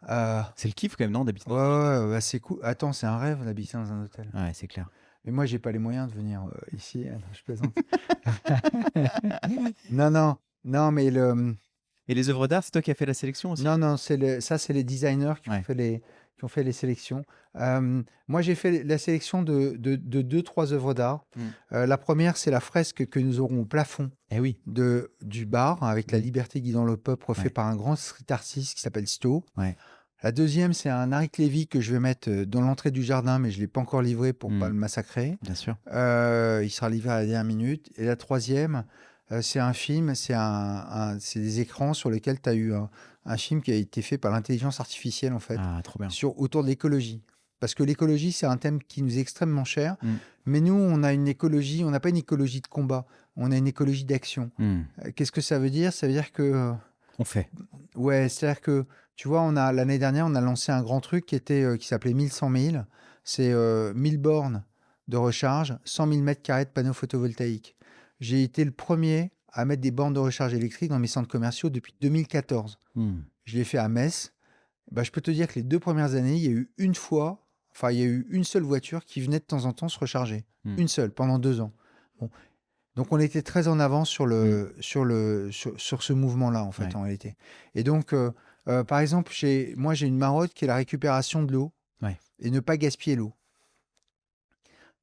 [SPEAKER 2] Euh,
[SPEAKER 1] C'est le kiff, quand même, non, d'habiter
[SPEAKER 2] Ouais,
[SPEAKER 1] dans un hôtel?
[SPEAKER 2] ouais, bah, c'est cool. Attends, c'est un rêve d'habiter dans un hôtel.
[SPEAKER 1] Ouais, c'est clair.
[SPEAKER 2] Mais moi, j'ai pas les moyens de venir ici. Ah non, je plaisante. Non, non, non, mais
[SPEAKER 1] Et les œuvres d'art, c'est toi qui as fait la sélection aussi?
[SPEAKER 2] non, non, ça, c'est les designers qui ont
[SPEAKER 1] Ouais.
[SPEAKER 2] qui ont fait les sélections. Moi, j'ai fait la sélection de deux, trois œuvres d'art.
[SPEAKER 1] Mmh.
[SPEAKER 2] La première, c'est la fresque que nous aurons au plafond
[SPEAKER 1] Eh oui.
[SPEAKER 2] du bar, avec la
[SPEAKER 1] Mmh.
[SPEAKER 2] liberté guidant le peuple, refait
[SPEAKER 1] Ouais.
[SPEAKER 2] par un grand street artiste qui s'appelle Sto.
[SPEAKER 1] Ouais.
[SPEAKER 2] La deuxième, c'est un Arik Lévy que je vais mettre dans l'entrée du jardin, mais je ne l'ai pas encore livré pour
[SPEAKER 1] Mmh.
[SPEAKER 2] pas le massacrer.
[SPEAKER 1] Bien sûr.
[SPEAKER 2] Il sera livré à la dernière minute. Et la troisième, c'est un film, c'est des écrans sur lesquels tu as eu un film qui a été fait par l'intelligence artificielle, en fait,
[SPEAKER 1] Ah, trop bien.
[SPEAKER 2] autour de l'écologie. Parce que l'écologie, c'est un thème qui nous est extrêmement cher.
[SPEAKER 1] Mmh.
[SPEAKER 2] Mais nous, on a une écologie, on n'a pas une écologie de combat, on a une écologie d'action.
[SPEAKER 1] Mmh.
[SPEAKER 2] Qu'est-ce que ça veut dire? Ça veut dire que
[SPEAKER 1] On fait.
[SPEAKER 2] ouais, c'est-à-dire que, tu vois, l'année dernière, on a lancé un grand truc qui s'appelait 1100 000. C'est 1000 bornes de recharge, 100 000 mètres carrés de panneaux photovoltaïques. J'ai été le premier à mettre des bornes de recharge électrique dans mes centres commerciaux depuis 2014.
[SPEAKER 1] Mmh.
[SPEAKER 2] Je l'ai fait à Metz. Bah, je peux te dire que les 2 premières années, il y a eu il y a eu une seule voiture qui venait de temps en temps se recharger.
[SPEAKER 1] Mmh.
[SPEAKER 2] Une seule, pendant 2 ans. Bon. Donc, on était très en avance sur,
[SPEAKER 1] Mm.
[SPEAKER 2] sur ce mouvement-là, en fait,
[SPEAKER 1] Ouais.
[SPEAKER 2] en réalité. Et donc, par exemple, moi, j'ai une marotte qui est la récupération de l'eau
[SPEAKER 1] Ouais.
[SPEAKER 2] et ne pas gaspiller l'eau.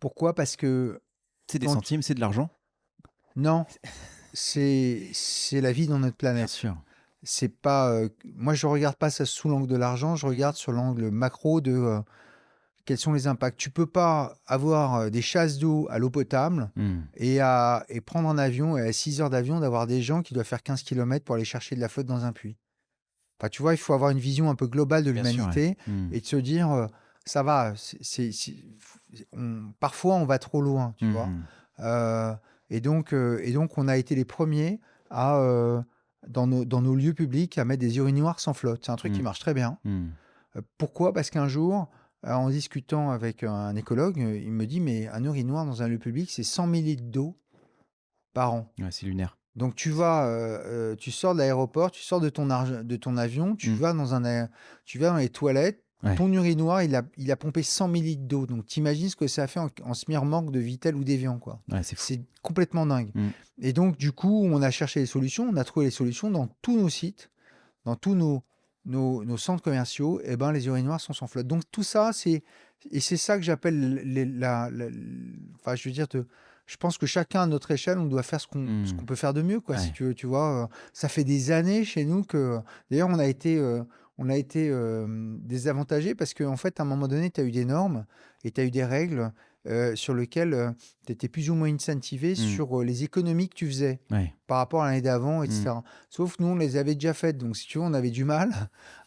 [SPEAKER 2] Pourquoi? Parce que
[SPEAKER 1] C'est des
[SPEAKER 2] quand...
[SPEAKER 1] centimes, c'est de l'argent.
[SPEAKER 2] Non, c'est la vie dans notre
[SPEAKER 1] Bien
[SPEAKER 2] planète.
[SPEAKER 1] sûr.
[SPEAKER 2] C'est pas, moi, je regarde pas ça sous l'angle de l'argent, je regarde sur l'angle macro de quels sont les impacts. Tu peux pas avoir des chasses d'eau à l'eau potable
[SPEAKER 1] Mm.
[SPEAKER 2] et prendre un avion et à 6 heures d'avion d'avoir des gens qui doivent faire 15 kilomètres pour aller chercher de la flotte dans un puits. Enfin, tu vois, il faut avoir une vision un peu globale de
[SPEAKER 1] Bien sûr, ouais.
[SPEAKER 2] l'humanité
[SPEAKER 1] Mm.
[SPEAKER 2] et de se dire, ça va, parfois on va trop loin, tu vois.
[SPEAKER 1] Mhm.
[SPEAKER 2] Euh, et donc, on a été les premiers à, dans nos lieux publics, à mettre des urinoirs sans flotte. C'est un truc qui
[SPEAKER 1] Mm.
[SPEAKER 2] marche très bien.
[SPEAKER 1] Mm.
[SPEAKER 2] Pourquoi? Parce qu'un jour, en discutant avec un écologue, il me dit, mais un urinoir dans un lieu public, c'est 100 millilitres d'eau par an.
[SPEAKER 1] Ouais, c'est lunaire.
[SPEAKER 2] Donc tu sors de l'aéroport, tu sors de ton avion,
[SPEAKER 1] Mm.
[SPEAKER 2] tu vas dans les toilettes,
[SPEAKER 1] Ouais.
[SPEAKER 2] ton urinoir, il a pompé 100 millilitres d'eau. Donc t'imagines ce que ça a fait en smirmorgue de Vittel ou d'Evian, quoi.
[SPEAKER 1] Ouais, c'est fou.
[SPEAKER 2] C'est complètement dingue.
[SPEAKER 1] Mm.
[SPEAKER 2] Et donc, du coup, on a cherché les solutions, on a trouvé les solutions dans tous nos sites, dans tous nos centres commerciaux, et ben, les urinoirs sont sans flotte. Donc tout ça, c'est ça que j'appelle enfin, je veux dire, je pense que chacun à notre échelle, on doit faire ce
[SPEAKER 1] Mm.
[SPEAKER 2] qu'on peut faire de mieux, quoi, si
[SPEAKER 1] Ouais.
[SPEAKER 2] tu veux, tu vois. Ça fait des années chez nous que, d'ailleurs, on a été désavantagés parce qu'en fait, à un moment donné, tu as eu des normes et tu as eu des règles sur lesquelles tu étais plus ou moins incentivé
[SPEAKER 1] Mm.
[SPEAKER 2] sur les économies que tu faisais
[SPEAKER 1] Ouais.
[SPEAKER 2] par rapport à l'année d'avant,
[SPEAKER 1] Mm.
[SPEAKER 2] etc. Sauf que nous, on les avait déjà faites. Donc, si tu veux, on avait du mal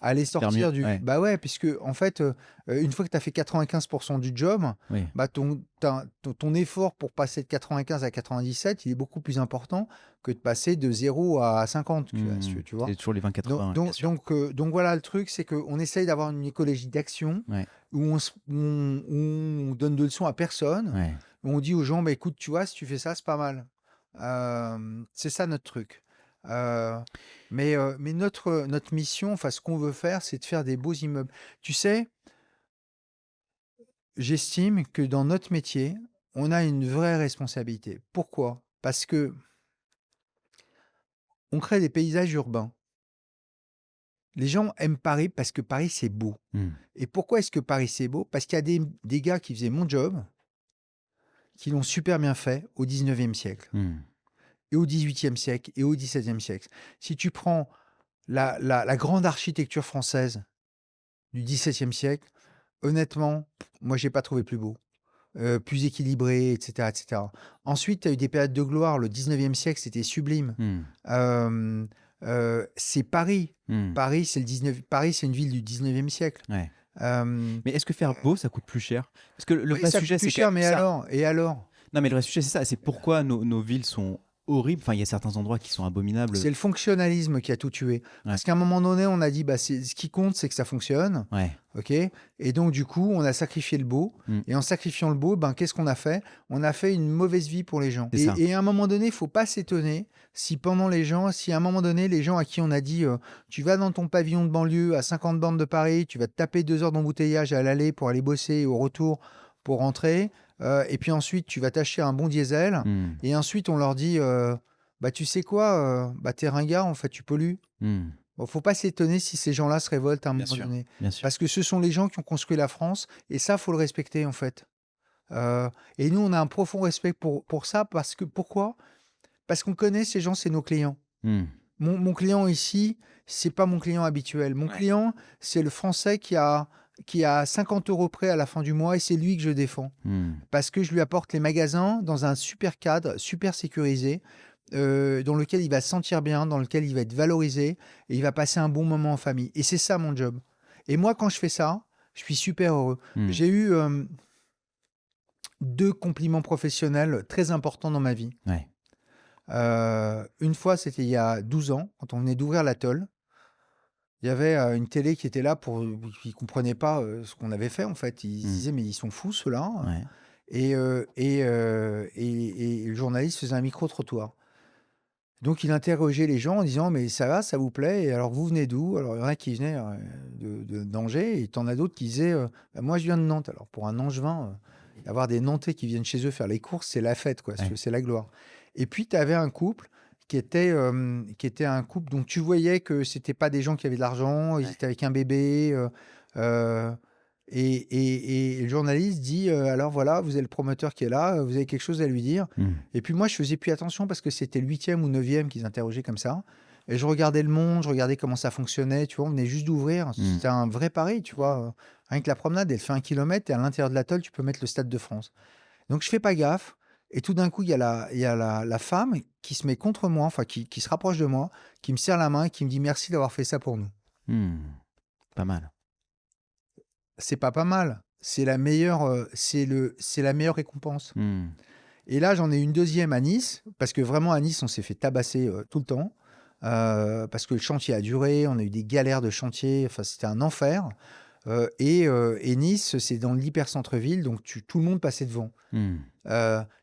[SPEAKER 2] à les
[SPEAKER 1] Faire mieux.
[SPEAKER 2] sortir du.
[SPEAKER 1] Ouais.
[SPEAKER 2] Bah ouais, puisque, en fait, une fois que tu as fait 95% du job,
[SPEAKER 1] Oui.
[SPEAKER 2] bah ton effort pour passer de 95 à 97, il est beaucoup plus important que de passer de 0 à 50,
[SPEAKER 1] Mm.
[SPEAKER 2] tu vois.
[SPEAKER 1] C'est toujours les 20-80, ouais, bien sûr.
[SPEAKER 2] Donc voilà, le truc, c'est qu'on essaye d'avoir une écologie d'action
[SPEAKER 1] Ouais.
[SPEAKER 2] où on donne de leçons à personne,
[SPEAKER 1] Ouais.
[SPEAKER 2] où on dit aux gens, bah, écoute, tu vois, si tu fais ça, c'est pas mal. C'est ça notre truc. Euh, mais notre mission, enfin, ce qu'on veut faire, c'est de faire des beaux immeubles. Tu sais, j'estime que dans notre métier, on a une vraie responsabilité. Pourquoi? Parce que on crée des paysages urbains. Les gens aiment Paris parce que Paris, c'est beau.
[SPEAKER 1] Mm.
[SPEAKER 2] Et pourquoi est-ce que Paris, c'est beau? Parce qu'il y a des gars qui faisaient mon job, qui l'ont super bien fait au 19e siècle,
[SPEAKER 1] Mm.
[SPEAKER 2] et au 18e siècle, et au 17e siècle. Si tu prends la grande architecture française du 17e siècle, honnêtement, moi, j'ai pas trouvé plus beau. Plus équilibré, etc., etc. Ensuite, tu as eu des périodes de gloire. Le 19e siècle, c'était sublime.
[SPEAKER 1] Mm.
[SPEAKER 2] Euh, c'est Paris.
[SPEAKER 1] Mm.
[SPEAKER 2] Paris, c'est une ville du 19e siècle.
[SPEAKER 1] Ouais.
[SPEAKER 2] Euh,
[SPEAKER 1] Mais est-ce que faire beau, ça coûte plus cher? Parce que le
[SPEAKER 2] oui,
[SPEAKER 1] vrai
[SPEAKER 2] ça coûte
[SPEAKER 1] sujet,
[SPEAKER 2] plus
[SPEAKER 1] c'est quand même
[SPEAKER 2] cher, mais
[SPEAKER 1] ça.
[SPEAKER 2] alors? Et alors?
[SPEAKER 1] Non, mais le vrai sujet, c'est ça. C'est pourquoi nos villes sont horribles. Enfin, il y a certains endroits qui sont abominables.
[SPEAKER 2] C'est le fonctionnalisme qui a tout tué.
[SPEAKER 1] Ouais.
[SPEAKER 2] Parce qu'à un moment donné, on a dit, bah, ce qui compte, c'est que ça fonctionne.
[SPEAKER 1] Ouais.
[SPEAKER 2] OK? Et donc, du coup, on a sacrifié le beau.
[SPEAKER 1] Mm.
[SPEAKER 2] Et en sacrifiant le beau, ben, qu'est-ce qu'on a fait? On a fait une mauvaise vie pour les gens.
[SPEAKER 1] C'est ça.
[SPEAKER 2] Et à un moment donné, il ne faut pas s'étonner si à un moment donné, les gens à qui on a dit, tu vas dans ton pavillon de banlieue à 50 bornes de Paris, tu vas te taper 2 heures d'embouteillage à l'aller pour aller bosser et au retour pour rentrer. Et puis ensuite, tu vas t'acheter un bon diesel.
[SPEAKER 1] Mm.
[SPEAKER 2] Et ensuite, on leur dit, bah, tu sais quoi, bah, t'es ringard, en fait, tu pollues.
[SPEAKER 1] Mm.
[SPEAKER 2] Bon, faut pas s'étonner si ces gens-là se révoltent à un
[SPEAKER 1] Bien
[SPEAKER 2] moment
[SPEAKER 1] sûr.
[SPEAKER 2] donné.
[SPEAKER 1] Bien sûr.
[SPEAKER 2] Parce que ce sont les gens qui ont construit la France, et ça, faut le respecter, en fait. Et nous, on a un profond respect pour ça, parce que, pourquoi? Parce qu'on connaît ces gens, c'est nos clients.
[SPEAKER 1] Mm.
[SPEAKER 2] Mon client ici, c'est pas mon client habituel. Mon
[SPEAKER 1] Ouais.
[SPEAKER 2] client, c'est le Français qui a 50 euros près à la fin du mois, et c'est lui que je défends.
[SPEAKER 1] Mm.
[SPEAKER 2] Parce que je lui apporte les magasins dans un super cadre, super sécurisé, dans lequel il va se sentir bien, dans lequel il va être valorisé, et il va passer un bon moment en famille. Et c'est ça mon job. Et moi, quand je fais ça, je suis super heureux.
[SPEAKER 1] Mm.
[SPEAKER 2] J'ai eu 2 compliments professionnels très importants dans ma vie.
[SPEAKER 1] Ouais.
[SPEAKER 2] Une fois, c'était il y a 12 ans, quand on venait d'ouvrir l'atoll. Il y avait une télé qui était là pour. Ils ne comprenaient pas ce qu'on avait fait, en fait. Ils se
[SPEAKER 1] Mm.
[SPEAKER 2] disaient, mais ils sont fous, ceux-là.
[SPEAKER 1] Ouais.
[SPEAKER 2] Et le journaliste faisait un micro-trottoir. Donc, il interrogeait les gens en disant, mais ça va, ça vous plaît? Et alors, vous venez d'où? Alors, il y en a qui venaient d'Angers, et t'en as d'autres qui disaient, bah, moi, je viens de Nantes. Alors, pour un Angevin, avoir des Nantais qui viennent chez eux faire les courses, c'est la fête, quoi.
[SPEAKER 1] Ouais.
[SPEAKER 2] C'est la gloire. Et puis, tu avais un couple qui était un couple dont tu voyais que c'était pas des gens qui avaient de l'argent, ils
[SPEAKER 1] Ouais.
[SPEAKER 2] étaient avec un bébé. Euh, et le journaliste dit alors voilà, vous avez le promoteur qui est là, vous avez quelque chose à lui dire.
[SPEAKER 1] Hmm.
[SPEAKER 2] Et puis moi, je faisais plus attention parce que c'était le huitième ou neuvième qu'ils interrogeaient comme ça. Et je regardais le monde, je regardais comment ça fonctionnait. Tu vois, on venait juste d'ouvrir.
[SPEAKER 1] Hmm.
[SPEAKER 2] C'était un vrai pari, tu vois. Rien que la promenade, elle fait 1 kilomètre et à l'intérieur de l'atoll, tu peux mettre le Stade de France. Donc je fais pas gaffe. Et tout d'un coup, il y a la femme qui se met contre moi, enfin qui se rapproche de moi, qui me serre la main et qui me dit merci d'avoir fait ça pour nous.
[SPEAKER 1] Hmm. Pas mal.
[SPEAKER 2] C'est pas mal. C'est la meilleure récompense.
[SPEAKER 1] Hmm.
[SPEAKER 2] Et là, j'en ai une deuxième à Nice, parce que vraiment à Nice, on s'est fait tabasser tout le temps, parce que le chantier a duré, on a eu des galères de chantier, enfin c'était un enfer. Et Nice, c'est dans l'hyper-centre-ville, donc tout le monde passait devant.
[SPEAKER 1] Hmm.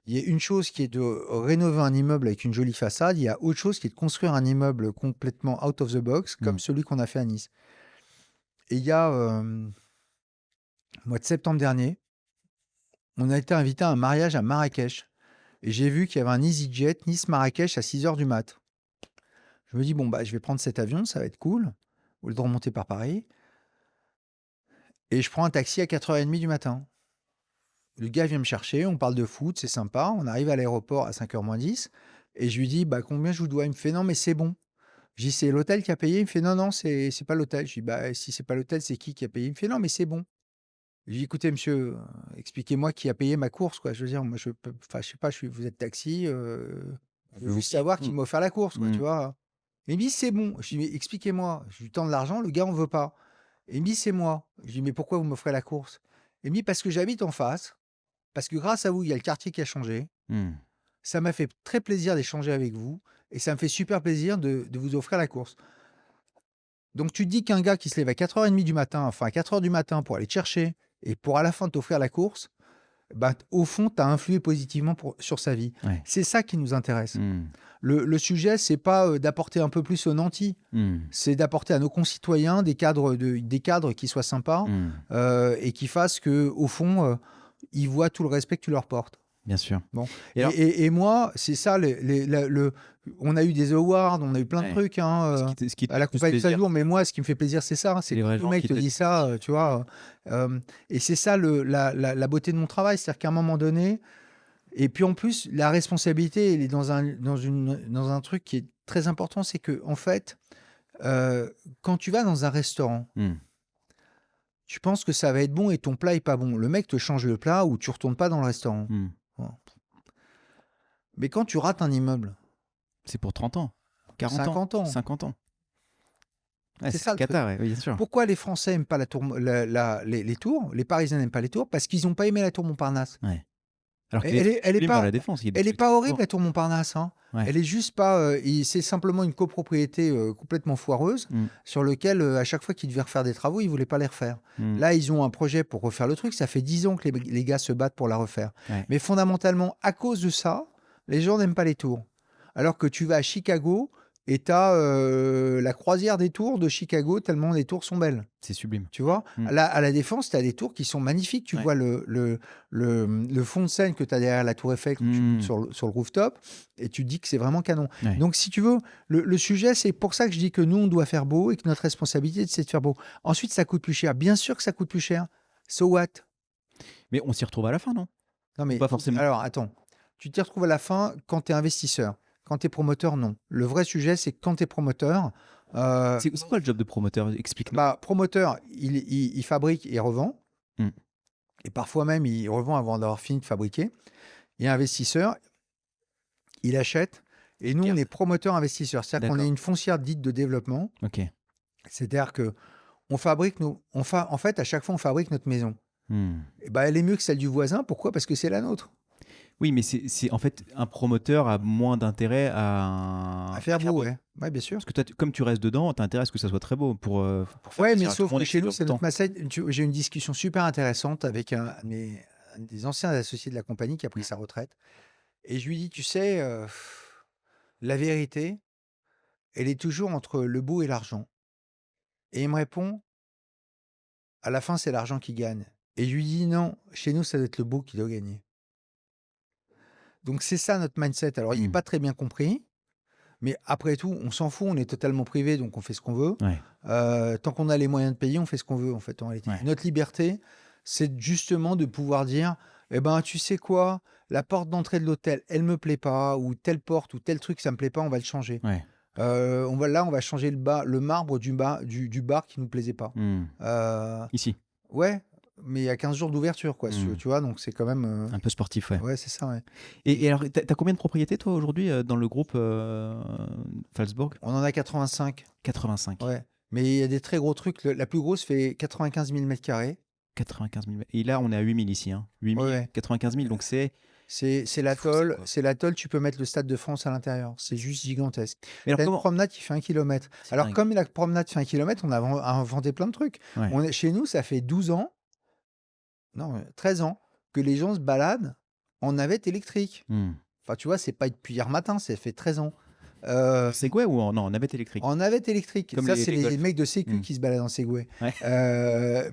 [SPEAKER 2] Il y a une chose qui est de rénover un immeuble avec une jolie façade, il y a autre chose qui est de construire un immeuble complètement out of the box, comme
[SPEAKER 1] Hmm.
[SPEAKER 2] celui qu'on a fait à Nice. Et il y a, au mois de septembre dernier, on a été invité à un mariage à Marrakech. Et j'ai vu qu'il y avait un EasyJet Nice-Marrakech à 6 heures du mat. Je me dis, bon, bah, je vais prendre cet avion, ça va être cool, au lieu de remonter par Paris. Et je prends un taxi à 4h30 du matin. Le gars vient me chercher, on parle de foot, c'est sympa. On arrive à l'aéroport à 5h moins 10. Et je lui dis, bah, combien je vous dois? Il me fait, non, mais c'est bon. Je dis, c'est l'hôtel qui a payé? Il me fait, non, non, c'est pas l'hôtel. Je dis, bah, si c'est pas l'hôtel, c'est qui a payé? Il me fait, non, mais c'est bon. Je lui dis, écoutez, monsieur, expliquez-moi qui a payé ma course, quoi. Je veux dire, moi, enfin, je sais pas, vous êtes taxi, je veux
[SPEAKER 1] Vous
[SPEAKER 2] juste
[SPEAKER 1] paye.
[SPEAKER 2] savoir qui
[SPEAKER 1] Hmm.
[SPEAKER 2] m'a offert la course, quoi,
[SPEAKER 1] Hmm.
[SPEAKER 2] tu vois. Et il me dit, c'est bon. Je lui dis, mais expliquez-moi. Je lui tends de l'argent, le gars, on veut pas. Et il me dit, c'est moi. Je lui dis, mais pourquoi vous m'offrez la course? Il me dit, parce que j'habite en face, parce que grâce à vous, il y a le quartier qui a changé.
[SPEAKER 1] Hmm.
[SPEAKER 2] Ça m'a fait très plaisir d'échanger avec vous, et ça me fait super plaisir de vous offrir la course. Donc tu te dis qu'un gars qui se lève à 4h30 du matin, enfin à 4h du matin pour aller te chercher, et pour à la fin t'offrir la course, bah, au fond, tu as influé positivement sur sa vie.
[SPEAKER 1] Ouais.
[SPEAKER 2] C'est ça qui nous intéresse.
[SPEAKER 1] Hmm.
[SPEAKER 2] Le sujet, c'est pas d'apporter un peu plus aux nantis,
[SPEAKER 1] Hmm.
[SPEAKER 2] c'est d'apporter à nos concitoyens des cadres qui soient sympas
[SPEAKER 1] Hmm.
[SPEAKER 2] et qui fassent que, au fond, ils voient tout le respect que tu leur portes.
[SPEAKER 1] Bien sûr.
[SPEAKER 2] Bon.
[SPEAKER 1] Et
[SPEAKER 2] Et,
[SPEAKER 1] alors,
[SPEAKER 2] et- et moi, c'est ça, on a eu des awards, on a eu plein de
[SPEAKER 1] ouais.
[SPEAKER 2] trucs hein,
[SPEAKER 1] Ce qui te
[SPEAKER 2] à
[SPEAKER 1] fait
[SPEAKER 2] la
[SPEAKER 1] plus
[SPEAKER 2] compagnie de
[SPEAKER 1] plaisir,
[SPEAKER 2] Saint-Jour, mais moi, ce qui me fait plaisir, c'est ça,
[SPEAKER 1] c'est
[SPEAKER 2] c'est
[SPEAKER 1] les
[SPEAKER 2] quand
[SPEAKER 1] vrais
[SPEAKER 2] le
[SPEAKER 1] gens
[SPEAKER 2] mec
[SPEAKER 1] qui
[SPEAKER 2] te
[SPEAKER 1] te
[SPEAKER 2] dit
[SPEAKER 1] disent
[SPEAKER 2] ça,
[SPEAKER 1] merci.
[SPEAKER 2] tu vois. Et c'est ça la beauté de mon travail, c'est-à-dire qu'à un moment donné, et puis en plus, la responsabilité, elle est dans un truc qui est très important, c'est que en fait, quand tu vas dans un restaurant,
[SPEAKER 1] Hmm.
[SPEAKER 2] tu penses que ça va être bon et ton plat est pas bon. Le mec te change le plat ou tu retournes pas dans le restaurant.
[SPEAKER 1] Hmm.
[SPEAKER 2] Voilà. Mais quand tu rates un immeuble,
[SPEAKER 1] C'est pour 30 ans, 40 ans,
[SPEAKER 2] 50 ans,
[SPEAKER 1] 50 ans. Ouais,
[SPEAKER 2] c'est
[SPEAKER 1] c'est la
[SPEAKER 2] ça le truc.
[SPEAKER 1] cata, ouais, oui, bien sûr.
[SPEAKER 2] Pourquoi les Français n'aiment pas la tour, les tours, les Parisiens n'aiment pas les tours? Parce qu'ils n'ont pas aimé la tour Montparnasse.
[SPEAKER 1] Ouais. Alors qu'il est
[SPEAKER 2] Elle
[SPEAKER 1] très
[SPEAKER 2] est, elle est
[SPEAKER 1] sublime dans
[SPEAKER 2] pas,
[SPEAKER 1] la Défense, il est
[SPEAKER 2] elle est
[SPEAKER 1] dessus tous
[SPEAKER 2] pas
[SPEAKER 1] les
[SPEAKER 2] horrible
[SPEAKER 1] jours.
[SPEAKER 2] la tour Montparnasse, hein.
[SPEAKER 1] Ouais.
[SPEAKER 2] Elle est juste pas. C'est simplement une copropriété complètement foireuse
[SPEAKER 1] Hmm.
[SPEAKER 2] sur lequel à chaque fois qu'ils devaient refaire des travaux, ils voulaient pas les refaire.
[SPEAKER 1] Hmm.
[SPEAKER 2] Là, ils ont un projet pour refaire le truc. Ça fait 10 ans que les gars se battent pour la refaire.
[SPEAKER 1] Ouais.
[SPEAKER 2] Mais fondamentalement, à cause de ça, les gens n'aiment pas les tours. Alors que tu vas à Chicago et tu as la croisière des tours de Chicago tellement les tours sont belles.
[SPEAKER 1] C'est sublime.
[SPEAKER 2] Tu vois,
[SPEAKER 1] Hmm.
[SPEAKER 2] à la Défense, tu as des tours qui sont magnifiques. Tu
[SPEAKER 1] Ouais.
[SPEAKER 2] vois le fond de scène que tu as derrière la tour Eiffel quand tu
[SPEAKER 1] Hmm.
[SPEAKER 2] montes sur le rooftop et tu te dis que c'est vraiment canon.
[SPEAKER 1] Ouais.
[SPEAKER 2] Donc, si tu veux, le sujet, c'est pour ça que je dis que nous, on doit faire beau et que notre responsabilité, c'est de faire beau. Ensuite, ça coûte plus cher. Bien sûr que ça coûte plus cher. So what?
[SPEAKER 1] Mais on s'y retrouve à la fin, non?
[SPEAKER 2] Non,
[SPEAKER 1] Ou
[SPEAKER 2] mais
[SPEAKER 1] pas forcément?
[SPEAKER 2] alors, attends. Tu t'y retrouves à la fin quand tu es investisseur. Quand tu es promoteur, non. Le vrai sujet, c'est que quand tu es promoteur,
[SPEAKER 1] C'est quoi le job de promoteur? Explique-nous.
[SPEAKER 2] bah, promoteur, il fabrique et revend.
[SPEAKER 1] Hmm.
[SPEAKER 2] Et parfois même, il revend avant d'avoir fini de fabriquer. Et investisseur, il achète. Et nous, on est promoteur investisseur. C'est-à-dire qu'on est
[SPEAKER 1] D'accord.
[SPEAKER 2] une foncière dite de développement.
[SPEAKER 1] Ok.
[SPEAKER 2] C'est-à-dire que on fabrique en fait, à chaque fois, on fabrique notre maison.
[SPEAKER 1] Hmm.
[SPEAKER 2] Et bah, elle est mieux que celle du voisin. Pourquoi? Parce que c'est la nôtre.
[SPEAKER 1] Oui, mais en fait un promoteur a moins d'intérêt
[SPEAKER 2] À faire beau, ouais. Ouais, bien sûr.
[SPEAKER 1] Parce que toi, comme tu restes dedans, t'as intérêt à ce que ça soit très beau pour faire
[SPEAKER 2] Ouais, mais
[SPEAKER 1] plaisir à tout le
[SPEAKER 2] sauf
[SPEAKER 1] monde
[SPEAKER 2] que
[SPEAKER 1] et que
[SPEAKER 2] chez
[SPEAKER 1] ça
[SPEAKER 2] nous,
[SPEAKER 1] dure
[SPEAKER 2] c'est
[SPEAKER 1] longtemps.
[SPEAKER 2] notre massage. J'ai eu une discussion super intéressante avec un des anciens associés de la compagnie qui a pris sa retraite. Et je lui dis, tu sais, la vérité, elle est toujours entre le beau et l'argent. Et il me répond, à la fin, c'est l'argent qui gagne. Et je lui dis, non, chez nous, ça doit être le beau qui doit gagner. Donc, c'est ça notre mindset. Alors, il n'est
[SPEAKER 1] Mm.
[SPEAKER 2] pas très bien compris, mais après tout, on s'en fout, on est totalement privé, donc on fait ce qu'on veut.
[SPEAKER 1] Ouais,
[SPEAKER 2] Tant qu'on a les moyens de payer, on fait ce qu'on veut, en fait, en réalité.
[SPEAKER 1] ouais,
[SPEAKER 2] Notre liberté, c'est justement de pouvoir dire, eh ben, tu sais quoi, la porte d'entrée de l'hôtel, elle me plaît pas, ou telle porte, ou tel truc, ça me plaît pas, on va le changer.
[SPEAKER 1] ouais.
[SPEAKER 2] On va changer le marbre du bar qui nous plaisait pas.
[SPEAKER 1] Mm.
[SPEAKER 2] Euh,
[SPEAKER 1] Ici.
[SPEAKER 2] ouais, mais il y a 15 jours d'ouverture, quoi,
[SPEAKER 1] Mm.
[SPEAKER 2] tu vois, donc c'est quand même...
[SPEAKER 1] Un peu sportif, ouais.
[SPEAKER 2] ouais, c'est ça, ouais.
[SPEAKER 1] Et alors, t'as combien de propriétés, toi, aujourd'hui, dans le groupe Falsbourg?
[SPEAKER 2] On en a 85,
[SPEAKER 1] 85.
[SPEAKER 2] ouais. Mais il y a des très gros trucs. La plus grosse fait 95 000 mètres carrés.
[SPEAKER 1] 95 000. Et là, on est à 8 000 ici. Hein. 8
[SPEAKER 2] Ouais,
[SPEAKER 1] 000,
[SPEAKER 2] ouais.
[SPEAKER 1] 95 000. Donc, c'est
[SPEAKER 2] C'est
[SPEAKER 1] fou, ça,
[SPEAKER 2] l'atoll.
[SPEAKER 1] quoi.
[SPEAKER 2] C'est l'atoll, tu peux mettre le Stade de France à l'intérieur. C'est juste gigantesque.
[SPEAKER 1] Mais alors,
[SPEAKER 2] T'as une
[SPEAKER 1] comment?
[SPEAKER 2] promenade qui fait 1 kilomètre.
[SPEAKER 1] C'est
[SPEAKER 2] Alors,
[SPEAKER 1] dingue.
[SPEAKER 2] comme la promenade fait 1 kilomètre, on a inventé plein de trucs.
[SPEAKER 1] Ouais.
[SPEAKER 2] Chez nous, ça fait 12 ans, non, 13 ans, que les gens se baladent en navette électrique.
[SPEAKER 1] Mm.
[SPEAKER 2] Enfin, tu vois, c'est pas depuis hier matin, ça fait 13 ans. Euh,
[SPEAKER 1] Segway ou non, en navette électrique?
[SPEAKER 2] En navette électrique.
[SPEAKER 1] Comme
[SPEAKER 2] Ça, c'est
[SPEAKER 1] les
[SPEAKER 2] les
[SPEAKER 1] Golf.
[SPEAKER 2] mecs de Sécu
[SPEAKER 1] Mm.
[SPEAKER 2] qui se baladent en Segway.
[SPEAKER 1] Ouais.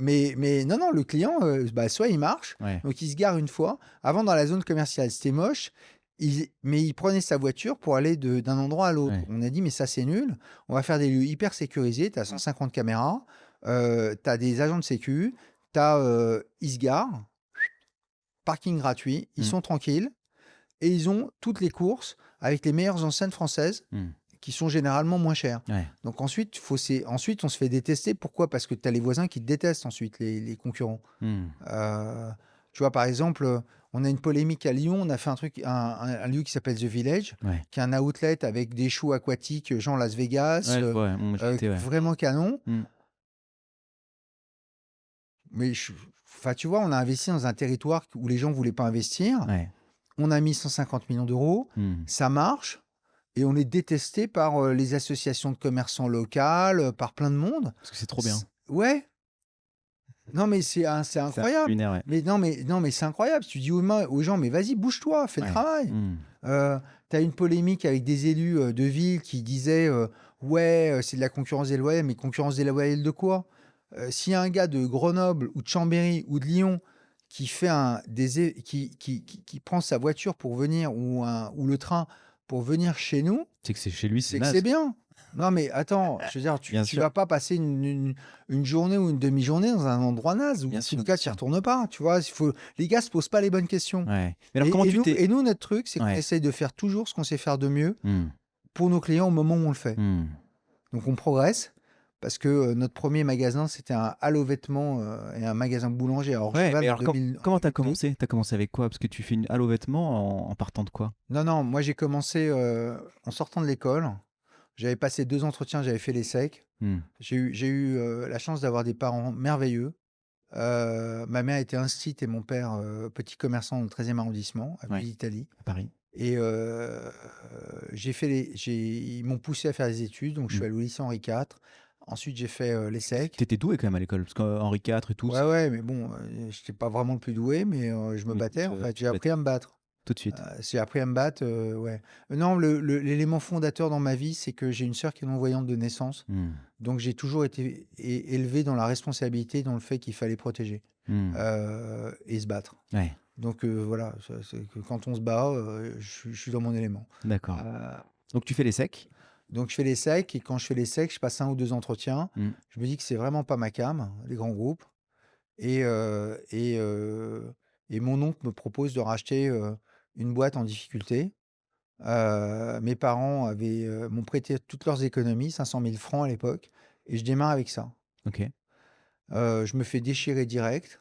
[SPEAKER 2] Mais non, non, le client, bah, soit il marche,
[SPEAKER 1] Ouais.
[SPEAKER 2] donc il se gare une fois. Avant, dans la zone commerciale, c'était moche. Mais il prenait sa voiture pour aller d'un endroit à l'autre.
[SPEAKER 1] Ouais.
[SPEAKER 2] On a dit, mais ça, c'est nul. On va faire des lieux hyper sécurisés. Tu as 150 caméras, tu as des agents de sécu, ils se garent, parking gratuit, ils
[SPEAKER 1] Mm.
[SPEAKER 2] sont tranquilles et ils ont toutes les courses avec les meilleures enseignes françaises
[SPEAKER 1] Mm.
[SPEAKER 2] qui sont généralement moins chères.
[SPEAKER 1] Ouais.
[SPEAKER 2] Donc ensuite, ensuite, on se fait détester. Pourquoi? Parce que tu as les voisins qui te détestent ensuite, les concurrents.
[SPEAKER 1] Mm.
[SPEAKER 2] Euh, Tu vois, par exemple, on a une polémique à Lyon. On a fait un truc, un lieu qui s'appelle The Village,
[SPEAKER 1] Ouais.
[SPEAKER 2] qui est un outlet avec des shows aquatiques, genre Las Vegas,
[SPEAKER 1] Ouais, je vois, ouais. J'y étais, ouais.
[SPEAKER 2] vraiment canon.
[SPEAKER 1] Mm.
[SPEAKER 2] Mais enfin, tu vois, on a investi dans un territoire où les gens ne voulaient pas investir.
[SPEAKER 1] Ouais.
[SPEAKER 2] On a mis 150 millions d'euros.
[SPEAKER 1] Mm.
[SPEAKER 2] Ça marche. Et on est détesté par les associations de commerçants locales, par plein de monde.
[SPEAKER 1] Parce que c'est trop bien.
[SPEAKER 2] Ouais. Non, mais c'est
[SPEAKER 1] C'est
[SPEAKER 2] incroyable.
[SPEAKER 1] lunaire, ouais.
[SPEAKER 2] Mais non, mais c'est incroyable. Tu dis aux gens, mais vas-y, bouge-toi, fais le
[SPEAKER 1] Ouais.
[SPEAKER 2] travail.
[SPEAKER 1] Mm.
[SPEAKER 2] Tu as une polémique avec des élus de ville qui disaient ouais, c'est de la concurrence déloyale, mais concurrence déloyale de quoi? S'il y a un gars de Grenoble ou de Chambéry ou de Lyon qui fait qui prend sa voiture pour venir ou le train pour venir chez nous,
[SPEAKER 1] C'est que c'est chez lui, c'est
[SPEAKER 2] c'est que
[SPEAKER 1] naze.
[SPEAKER 2] c'est bien. Non, mais attends, je veux dire,
[SPEAKER 1] Bien
[SPEAKER 2] tu
[SPEAKER 1] sûr.
[SPEAKER 2] vas pas passer une journée ou une demi-journée dans un endroit naze, ou
[SPEAKER 1] Bien
[SPEAKER 2] en
[SPEAKER 1] sûr,
[SPEAKER 2] tout cas,
[SPEAKER 1] bien
[SPEAKER 2] tu
[SPEAKER 1] sûr.
[SPEAKER 2] n'y retournes pas. Tu vois, les gars se posent pas les bonnes questions.
[SPEAKER 1] Ouais. Mais alors, comment tu t'es.
[SPEAKER 2] Et nous, notre truc, c'est qu'on
[SPEAKER 1] Ouais.
[SPEAKER 2] essaye de faire toujours ce qu'on sait faire de mieux
[SPEAKER 1] Mm.
[SPEAKER 2] pour nos clients au moment où on le fait.
[SPEAKER 1] Mm.
[SPEAKER 2] Donc, on progresse parce que notre premier magasin, c'était un Halo Vêtements et un magasin boulanger à
[SPEAKER 1] Ouais,
[SPEAKER 2] Orgeval
[SPEAKER 1] mais
[SPEAKER 2] en
[SPEAKER 1] alors,
[SPEAKER 2] 2000.
[SPEAKER 1] comment t'as commencé? T'as commencé avec quoi? Parce que tu fais une halo vêtements en partant de quoi?
[SPEAKER 2] Non, non, moi, j'ai commencé en sortant de l'école. J'avais passé 2 entretiens, j'avais fait les secs.
[SPEAKER 1] Mm.
[SPEAKER 2] J'ai eu la chance d'avoir des parents merveilleux. Ma mère était instite et mon père petit commerçant dans le 13e arrondissement, à
[SPEAKER 1] Ouais.
[SPEAKER 2] d'Italie.
[SPEAKER 1] À Paris.
[SPEAKER 2] Et ils m'ont poussé à faire des études, donc je suis
[SPEAKER 1] Mm.
[SPEAKER 2] allé au lycée Henri IV. Ensuite, j'ai fait les secs.
[SPEAKER 1] T'étais doué quand même à l'école, parce qu'Henri IV et tout.
[SPEAKER 2] Ouais, ouais, mais bon, je n'étais pas vraiment le plus doué, mais je me
[SPEAKER 1] Oui,
[SPEAKER 2] battais. En fait,
[SPEAKER 1] tu
[SPEAKER 2] j'ai
[SPEAKER 1] te
[SPEAKER 2] appris à me battre.
[SPEAKER 1] tout de suite.
[SPEAKER 2] J'ai appris à me battre, ouais. Non, l'élément fondateur dans ma vie, c'est que j'ai une sœur qui est non-voyante de naissance.
[SPEAKER 1] Mm.
[SPEAKER 2] Donc, j'ai toujours été élevé dans la responsabilité, dans le fait qu'il fallait protéger
[SPEAKER 1] Mm.
[SPEAKER 2] et se battre.
[SPEAKER 1] Ouais,
[SPEAKER 2] Donc, voilà, c'est que quand on se bat, je suis dans mon élément.
[SPEAKER 1] d'accord.
[SPEAKER 2] Euh,
[SPEAKER 1] Donc tu fais les secs.
[SPEAKER 2] donc, je fais les secs et quand je fais les secs, je passe 1 ou 2 entretiens.
[SPEAKER 1] Mm.
[SPEAKER 2] Je me dis que c'est vraiment pas ma came, les grands groupes. Et, et mon oncle me propose de racheter une boîte en difficulté. Mes parents m'ont prêté toutes leurs économies, 500 000 francs à l'époque, et je démarre avec ça.
[SPEAKER 1] Ok.
[SPEAKER 2] Je me fais déchirer direct.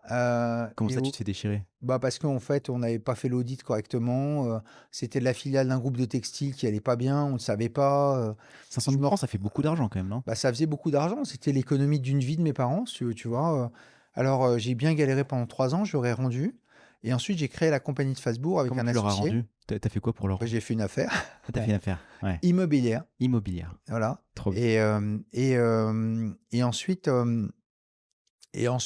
[SPEAKER 1] Comment
[SPEAKER 2] Et
[SPEAKER 1] ça, tu te fais déchirer?
[SPEAKER 2] bah parce qu'en fait, on n'avait pas fait l'audit correctement. C'était de la filiale d'un groupe de textile qui allait pas bien, on ne savait pas.
[SPEAKER 1] 500
[SPEAKER 2] je
[SPEAKER 1] 000
[SPEAKER 2] me
[SPEAKER 1] francs, ça fait beaucoup d'argent quand même, non?
[SPEAKER 2] Bah, ça faisait beaucoup d'argent. C'était l'économie d'une vie de mes parents, tu vois. Alors, j'ai bien galéré pendant 3 ans, je leur ai rendu. Et ensuite, j'ai créé la compagnie de Fasbourg avec
[SPEAKER 1] Comment
[SPEAKER 2] un
[SPEAKER 1] tu leur as
[SPEAKER 2] associé.
[SPEAKER 1] rendu? T'as fait quoi pour leur
[SPEAKER 2] Bah,
[SPEAKER 1] rendre?
[SPEAKER 2] j'ai fait une affaire
[SPEAKER 1] Ah, t'as fait une affaire. Ouais.
[SPEAKER 2] immobilière.
[SPEAKER 1] Immobilière.
[SPEAKER 2] Voilà.
[SPEAKER 1] Trop bien.
[SPEAKER 2] Et ensuite,
[SPEAKER 1] Et ton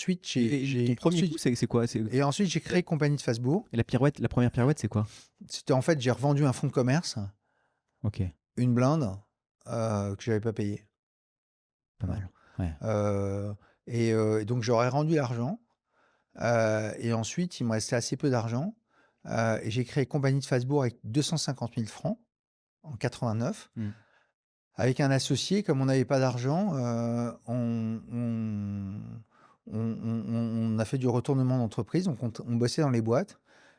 [SPEAKER 1] premier coup, c'est quoi?
[SPEAKER 2] et ensuite, j'ai créé compagnie de Fasbourg.
[SPEAKER 1] Et la première pirouette, c'est quoi?
[SPEAKER 2] C'était en fait, j'ai revendu un fonds de commerce,
[SPEAKER 1] Ok,
[SPEAKER 2] une blinde que j'avais pas payé.
[SPEAKER 1] pas mal. Ouais.
[SPEAKER 2] Et donc, j'aurais rendu l'argent. Et ensuite, il me restait assez peu d'argent. Et j'ai créé Compagnie de Fasbourg avec 250 000 francs en 89. Avec un associé, comme on n'avait pas d'argent, on a fait du retournement d'entreprise, donc on bossait dans les boîtes.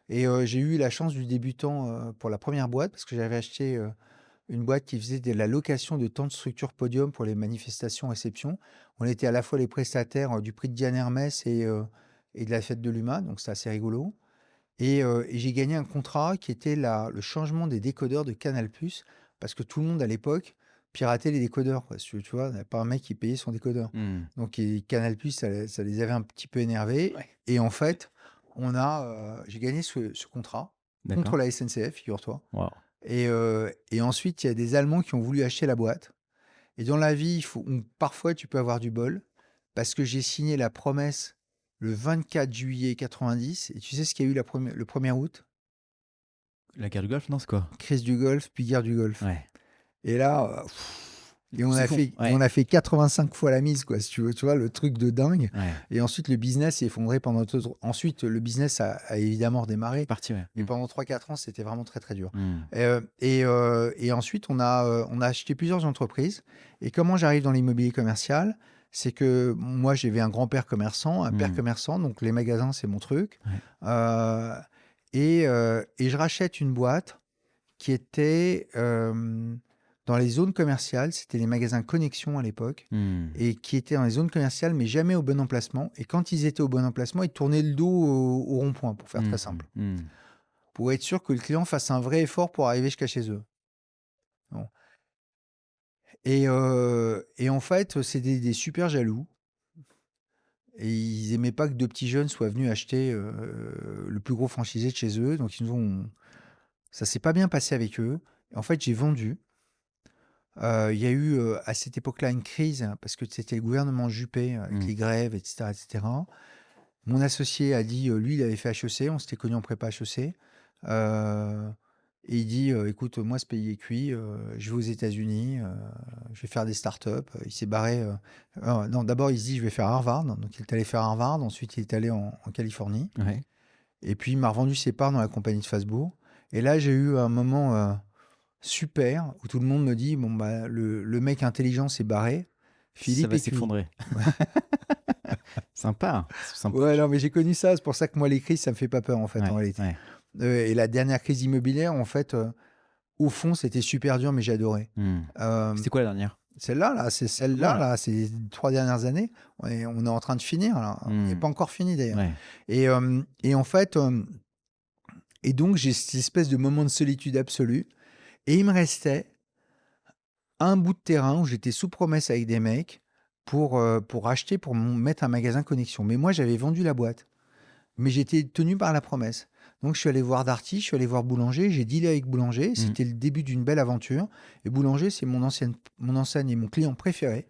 [SPEAKER 2] Et j'ai eu la chance du débutant pour la première boîte, parce que j'avais acheté une boîte qui faisait de la location de temps de structure podium pour les manifestations, réceptions. On était à la fois les prestataires du prix de Diane Hermès et de la fête de l'UMA, donc c'était assez rigolo. Et j'ai gagné un contrat qui était le changement des décodeurs de Canal+, parce que tout le monde à l'époque piratait les décodeurs, quoi. Tu vois, il n'y avait pas un mec qui payait son décodeur. Donc Canal+, ça les avait un petit peu énervés.
[SPEAKER 1] Ouais.
[SPEAKER 2] Et en fait, j'ai gagné ce contrat contre la SNCF, figure-toi.
[SPEAKER 1] Wow.
[SPEAKER 2] Et ensuite, il y a des Allemands qui ont voulu acheter la boîte. Et dans la vie, parfois, tu peux avoir du bol, parce que j'ai signé la promesse le 24 juillet 90. Et tu sais ce qu'il y a eu le 1er août?
[SPEAKER 1] La guerre du Golfe, non, c'est quoi?
[SPEAKER 2] Crise du Golfe, puis guerre du Golfe.
[SPEAKER 1] Ouais.
[SPEAKER 2] Et là, on a fait 85 fois la mise, quoi, si tu veux, tu vois, le truc de dingue.
[SPEAKER 1] Ouais.
[SPEAKER 2] Et ensuite, le business s'est effondré pendant... Ensuite, le business a évidemment redémarré.
[SPEAKER 1] Parti, ouais.
[SPEAKER 2] Mais pendant 3-4 ans, c'était vraiment très, très dur. Et ensuite, on a acheté plusieurs entreprises. Et comment j'arrive dans l'immobilier commercial? C'est que moi, j'avais un grand-père commerçant, un père commerçant, donc les magasins, c'est mon truc. Ouais. Et je rachète une boîte qui était dans les zones commerciales. C'était les magasins Connexion à l'époque, et qui étaient dans les zones commerciales, mais jamais au bon emplacement. Et quand ils étaient au bon emplacement, ils tournaient le dos au rond-point, pour faire très simple. Pour être sûr que le client fasse un vrai effort pour arriver jusqu'à chez eux. Bon. Et en fait, c'est des super jaloux. Et ils aimaient pas que deux petits jeunes soient venus acheter le plus gros franchisé de chez eux. Donc, ça s'est pas bien passé avec eux. Et en fait, j'ai vendu. Il y a eu à cette époque-là une crise, parce que c'était le gouvernement Juppé, avec les grèves, etc., etc. Mon associé a dit, lui, il avait fait HEC, on s'était connus en prépa HEC. Et il dit, écoute, moi, ce pays est cuit, je vais aux États-Unis, je vais faire des startups. Il s'est barré. Non, d'abord, il se dit, je vais faire Harvard. Donc, il est allé faire Harvard. Ensuite, il est allé en Californie. Ouais. Et puis, il m'a revendu ses parts dans la compagnie de Fasbourg. Et là, j'ai eu un moment super où tout le monde me dit, bon, bah, le mec intelligent s'est barré. Philippe
[SPEAKER 1] ça va s'effondrer. Sympa.
[SPEAKER 2] Ouais, non, mais j'ai connu ça. C'est pour ça que moi, les crises, ça me fait pas peur, en fait, en réalité. Ouais. Et la dernière crise immobilière, en fait, au fond, c'était super dur, mais j'ai adoré.
[SPEAKER 1] C'était quoi la dernière?
[SPEAKER 2] Celle-là, là, c'est celle-là, là, c'est les 3 dernières années. On est en train de finir, là. On n'est pas encore fini, d'ailleurs. Ouais. Et en fait, et donc, j'ai cette espèce de moment de solitude absolue. Et il me restait un bout de terrain où j'étais sous promesse avec des mecs pour acheter, pour mettre un magasin Connexion. Mais moi, j'avais vendu la boîte. Mais j'étais tenu par la promesse. Donc, je suis allé voir Darty, je suis allé voir Boulanger, j'ai dealé avec Boulanger. C'était le début d'une belle aventure. Et Boulanger, c'est mon enseigne et mon client préféré.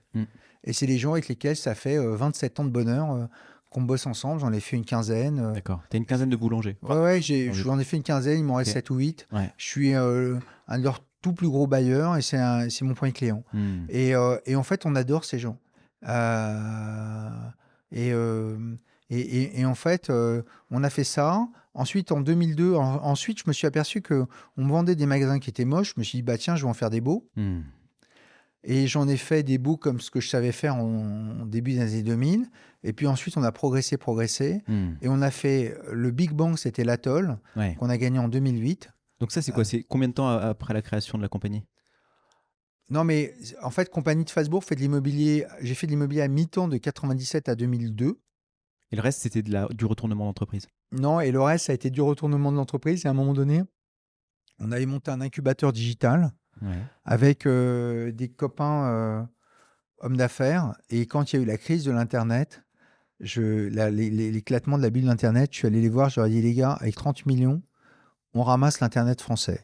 [SPEAKER 2] Et c'est les gens avec lesquels ça fait 27 ans de bonheur qu'on bosse ensemble. J'en ai fait une quinzaine.
[SPEAKER 1] D'accord. Tu as une quinzaine de boulangers?
[SPEAKER 2] Ouais, j'en ai fait une quinzaine. Il m'en reste 7 ou 8. Ouais. Je suis un de leurs tout plus gros bailleurs et c'est mon premier client. Et en fait, on adore ces gens. Et en fait, on a fait ça. Ensuite, en 2002, ensuite, je me suis aperçu qu'on me vendait des magasins qui étaient moches. Je me suis dit, bah tiens, je vais en faire des beaux. Et j'en ai fait des beaux comme ce que je savais faire en début des années 2000. Et puis ensuite, on a progressé. Et on a fait le Big Bang, c'était l'Atoll, qu'on a gagné en 2008.
[SPEAKER 1] Donc ça, c'est quoi? C'est combien de temps après la création de la compagnie?
[SPEAKER 2] Non, mais en fait, Compagnie de Fasbourg fait de l'immobilier. J'ai fait de l'immobilier à mi-temps de 97 à 2002.
[SPEAKER 1] Et le reste, c'était du retournement d'entreprise?
[SPEAKER 2] Non, et le reste, ça a été du retournement de l'entreprise. Et à un moment donné, on avait monté un incubateur digital avec des copains hommes d'affaires. Et quand il y a eu la crise de l'Internet, l'éclatement de la bulle d'Internet, je suis allé les voir, je leur ai dit, les gars, avec 30 millions, on ramasse l'Internet français.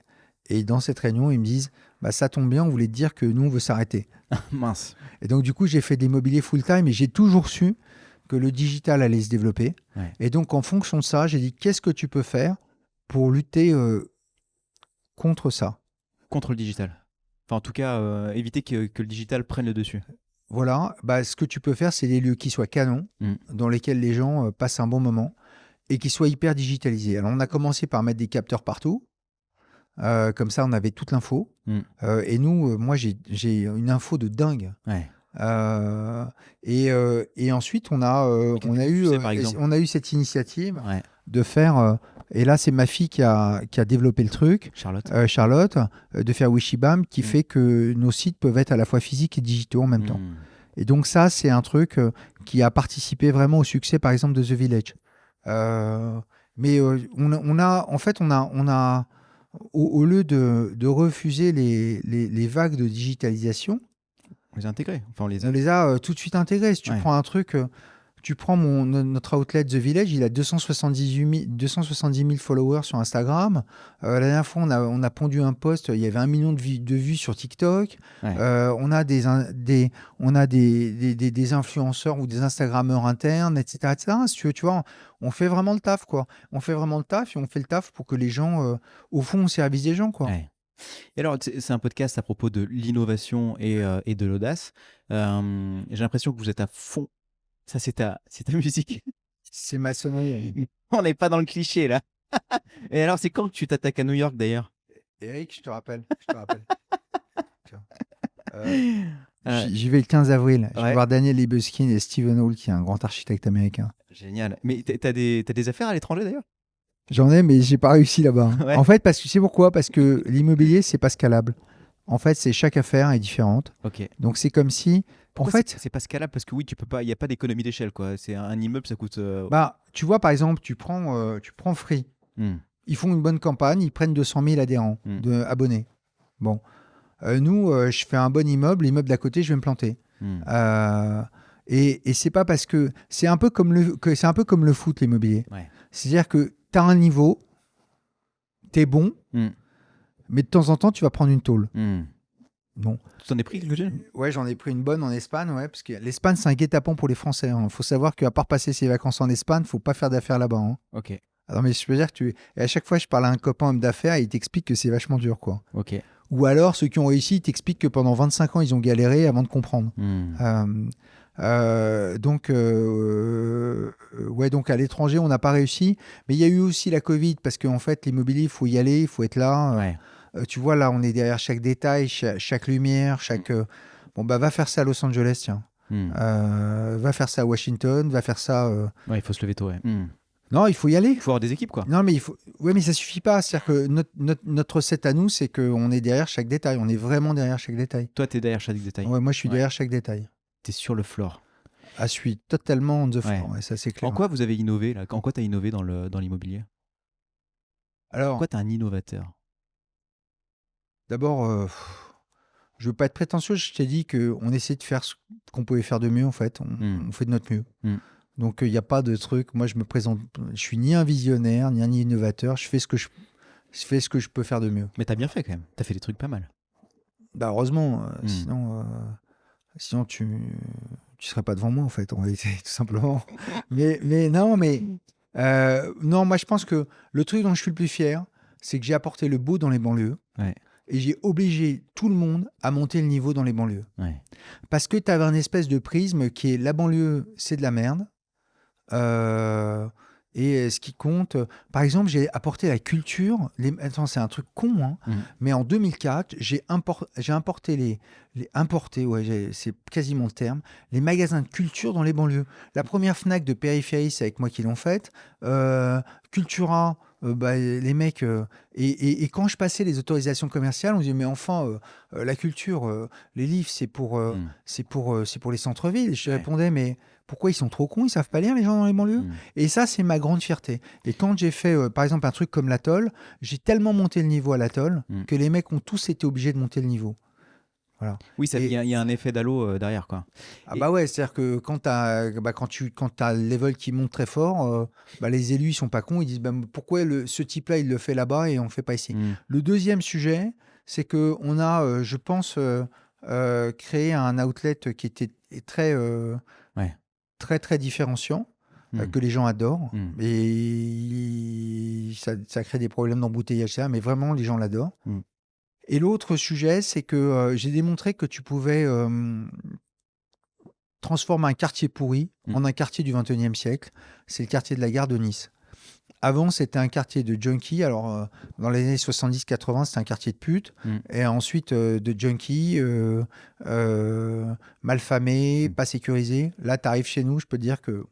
[SPEAKER 2] Et dans cette réunion, ils me disent, bah, ça tombe bien, on voulait te dire que nous, on veut s'arrêter.
[SPEAKER 1] Mince.
[SPEAKER 2] Et donc, du coup, j'ai fait de l'immobilier full-time et j'ai toujours su que le digital allait se développer. Ouais. Et donc, en fonction de ça, j'ai dit, qu'est-ce que tu peux faire pour lutter contre ça?
[SPEAKER 1] Contre le digital. Enfin, en tout cas, éviter que le digital prenne le dessus.
[SPEAKER 2] Voilà. Bah, ce que tu peux faire, c'est des lieux qui soient canons, dans lesquels les gens passent un bon moment. et qui soit hyper digitalisé. Alors, on a commencé par mettre des capteurs partout. Comme ça, on avait toute l'info. Et nous, moi, j'ai une info de dingue.
[SPEAKER 1] Ouais.
[SPEAKER 2] Et ensuite, on a
[SPEAKER 1] par exemple
[SPEAKER 2] eu cette initiative
[SPEAKER 1] Ouais.
[SPEAKER 2] de faire. Et là, c'est ma fille qui a développé le truc,
[SPEAKER 1] Charlotte.
[SPEAKER 2] de faire Wishibam, qui fait que nos sites peuvent être à la fois physiques et digitaux en même temps. Et donc ça, c'est un truc qui a participé vraiment au succès, par exemple, de The Village. Mais on a au lieu de refuser les vagues de digitalisation,
[SPEAKER 1] On les a intégrés. Enfin,
[SPEAKER 2] on les a tout de suite intégrés. Si tu
[SPEAKER 1] Ouais.
[SPEAKER 2] prends un truc, tu prends notre outlet The Village, il a 270 000 followers sur Instagram. La dernière fois, on a pondu un post, il y avait 1 million de vues sur TikTok.
[SPEAKER 1] Ouais.
[SPEAKER 2] On a des influenceurs ou des Instagrammeurs internes, etc. Si tu veux, tu vois, on fait vraiment le taf, quoi. On fait vraiment le taf et on fait le taf pour que les gens, au fond, on service des gens, quoi.
[SPEAKER 1] Ouais. Et alors, c'est un podcast à propos de l'innovation et de l'audace. J'ai l'impression que vous êtes à fond. Ça, c'est ta musique.
[SPEAKER 2] C'est maçonnerie.
[SPEAKER 1] On n'est pas dans le cliché, là. Et alors, c'est quand que tu t'attaques à New York, d'ailleurs?
[SPEAKER 2] Eric, je te rappelle. Tiens. J'y vais le 15 avril. Je vais voir Daniel Libeskind et Stephen Hall, qui est un grand architecte américain.
[SPEAKER 1] Génial. Mais t'as des affaires à l'étranger, d'ailleurs?
[SPEAKER 2] J'en ai, mais j'ai pas réussi là-bas.
[SPEAKER 1] Ouais.
[SPEAKER 2] En fait, c'est pourquoi? Parce que l'immobilier, c'est pas scalable. En fait, chaque affaire est différente.
[SPEAKER 1] Ok.
[SPEAKER 2] Donc, c'est comme si...
[SPEAKER 1] Pourquoi
[SPEAKER 2] en fait,
[SPEAKER 1] c'est pas scalable? Parce que oui, tu peux pas, il n'y a pas d'économie d'échelle, quoi. C'est un immeuble, ça coûte.
[SPEAKER 2] tu vois, par exemple, tu prends Free. Ils font une bonne campagne, ils prennent 200 000 adhérents, abonnés. Bon. Nous, je fais un bon immeuble, l'immeuble d'à côté, je vais me planter. Et c'est pas parce que... C'est un peu comme le foot, l'immobilier.
[SPEAKER 1] Ouais.
[SPEAKER 2] C'est-à-dire que tu as un niveau, tu es bon, mais de temps en temps, tu vas prendre une tôle. Bon.
[SPEAKER 1] Tu t'en es pris quelques-unes?
[SPEAKER 2] Ouais, j'en ai pris une bonne en Espagne, ouais, parce que l'Espagne, c'est un guet-apens pour les Français. Il faut savoir qu'à part passer ses vacances en Espagne, faut pas faire d'affaires là-bas. Hein.
[SPEAKER 1] Ok.
[SPEAKER 2] Alors, mais je peux dire que et à chaque fois, je parle à un copain homme d'affaires et il t'explique que c'est vachement dur, quoi.
[SPEAKER 1] Ok.
[SPEAKER 2] Ou alors, ceux qui ont réussi, ils t'expliquent que pendant 25 ans, ils ont galéré avant de comprendre. Donc à l'étranger, on n'a pas réussi. Mais il y a eu aussi la Covid, parce qu'en fait, l'immobilier, il faut y aller, il faut être là.
[SPEAKER 1] Ouais.
[SPEAKER 2] Tu vois, là, on est derrière chaque détail, chaque lumière, va faire ça à Los Angeles, tiens. Va faire ça à Washington, va faire ça...
[SPEAKER 1] Ouais, il faut se lever tôt, ouais.
[SPEAKER 2] Non, il faut y aller.
[SPEAKER 1] Il faut avoir des équipes, quoi.
[SPEAKER 2] Non, mais mais ça suffit pas. C'est-à-dire que notre recette à nous, c'est qu'on est derrière chaque détail. On est vraiment derrière chaque détail.
[SPEAKER 1] Toi, t'es derrière chaque détail.
[SPEAKER 2] Ouais, moi, je suis derrière chaque détail.
[SPEAKER 1] T'es sur le floor.
[SPEAKER 2] Je suis totalement on the floor, ouais, ça c'est clair.
[SPEAKER 1] En quoi vous avez innové, là? En quoi t'as innové dans l'immobilier?
[SPEAKER 2] Alors,
[SPEAKER 1] pourquoi t'es un innovateur?
[SPEAKER 2] D'abord, je veux pas être prétentieux, je t'ai dit qu'on essaie de faire ce qu'on pouvait faire de mieux, en fait. On fait de notre mieux. Donc, il n'y a pas de truc. Moi, je me présente, je suis ni un visionnaire, ni un innovateur. Je fais ce que je peux faire de mieux.
[SPEAKER 1] Mais t'as bien fait, quand même. T'as fait des trucs pas mal.
[SPEAKER 2] Bah, heureusement. Sinon, tu serais pas devant moi, en fait, en réalité, tout simplement. Non, moi, je pense que le truc dont je suis le plus fier, c'est que j'ai apporté le beau dans les banlieues. Ouais. Et j'ai obligé tout le monde à monter le niveau dans les banlieues. Ouais. Parce que tu avais un espèce de prisme qui est la banlieue, c'est de la merde. Et ce qui compte, par exemple, j'ai apporté la culture. Attends, c'est un truc con, hein, mais en 2004, j'ai importé c'est quasiment le terme, les magasins de culture dans les banlieues. La première Fnac de périphérie, c'est avec moi qui l'ont faite. Cultura. Les mecs et quand je passais les autorisations commerciales, on disait mais enfin la culture, les livres c'est pour les centres-villes. Je répondais mais pourquoi ils sont trop cons, ils savent pas lire les gens dans les banlieues. Et ça c'est ma grande fierté. Et quand j'ai fait par exemple un truc comme l'Atoll, j'ai tellement monté le niveau à l'Atoll que les mecs ont tous été obligés de monter le niveau. Voilà.
[SPEAKER 1] Oui, il y a un effet d'halo derrière, quoi.
[SPEAKER 2] Bah ouais, c'est-à-dire que quand tu as le level qui monte très fort, les élus ils sont pas cons, ils disent pourquoi ce type-là il le fait là-bas et on le fait pas ici. Le deuxième sujet, c'est que on a, je pense, créé un outlet qui était très très très différenciant. Que les gens adorent et ça crée des problèmes d'embouteillage, mais vraiment les gens l'adorent. Et l'autre sujet, c'est que j'ai démontré que tu pouvais transformer un quartier pourri en un quartier du XXIe siècle. C'est le quartier de la gare de Nice. Avant, c'était un quartier de junkies. Alors, dans les années 70-80, c'était un quartier de putes.
[SPEAKER 1] Mm.
[SPEAKER 2] Et ensuite, de junkies, malfamés,
[SPEAKER 1] Mm.
[SPEAKER 2] pas sécurisés. Là, tu arrives chez nous, je peux te dire que.